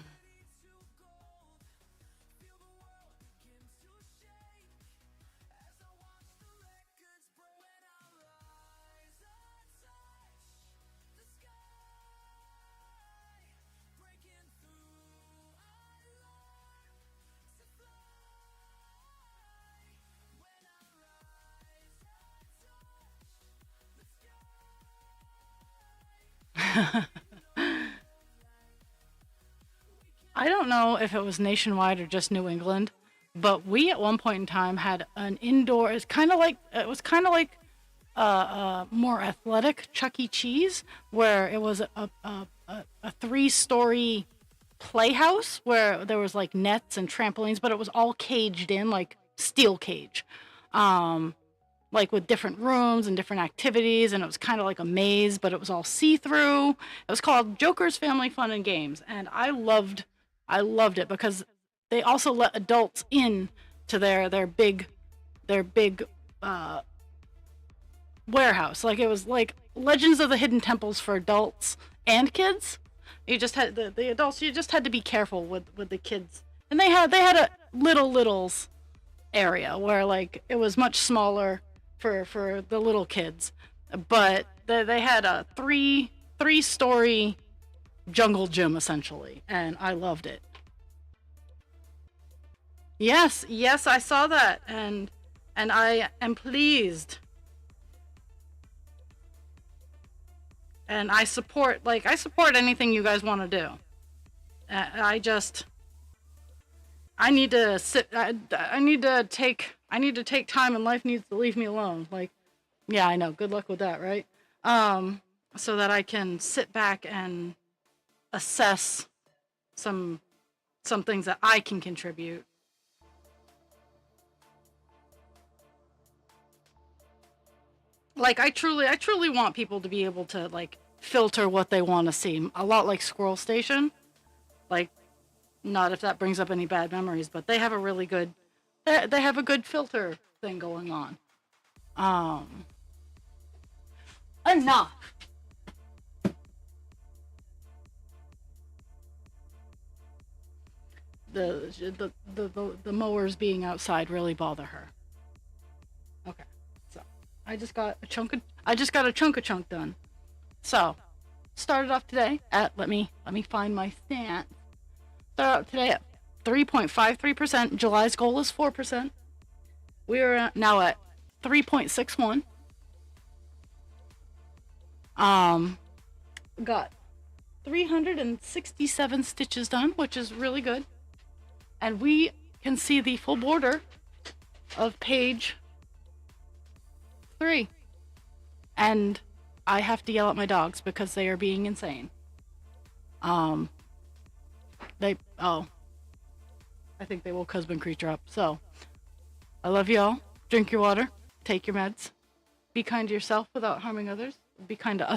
[SPEAKER 1] I don't know if it was nationwide or just New England, but we at one point in time had an indoor. It was kind of like more athletic Chuck E. Cheese, where it was a 3-story playhouse where there was like nets and trampolines, but it was all caged in, like steel cage, um, like with different rooms and different activities, and it was kind of like a maze, but it was all see-through. It was called Joker's Family Fun and Games, and I loved it because they also let adults in to their big uh, warehouse. Like it was like Legends of the Hidden Temples for adults and kids. You just had the adults. You just had to be careful with the kids, and they had a littles area where like it was much smaller for the little kids, but they had a three story jungle gym essentially, and I loved it. Yes, yes, I saw that, and I am pleased, and I support anything you guys want to do. I just I need to sit. I need to take time, and life needs to leave me alone. Like, yeah, I know. Good luck with that, right? Um, so that I can sit back and assess some some things that I can contribute. Like, I truly want people to be able to like filter what they want to see. A lot like Squirrel Station. Like, not if that brings up any bad memories, but they have a really good they have a good filter thing going on. Um, enough. The mowers being outside really bother her. Okay, so I just got a chunk done. So started off today at let me find my stance. Started out today at 3.53%. July's goal is 4%. We are now at 3.61. Um, got 367 stitches done, which is really good. And we can see the full border of page 3. And I have to yell at my dogs because they are being insane. Um, I think they woke husband creature up. So, I love y'all. Drink your water. Take your meds. Be kind to yourself without harming others. Be kind to others.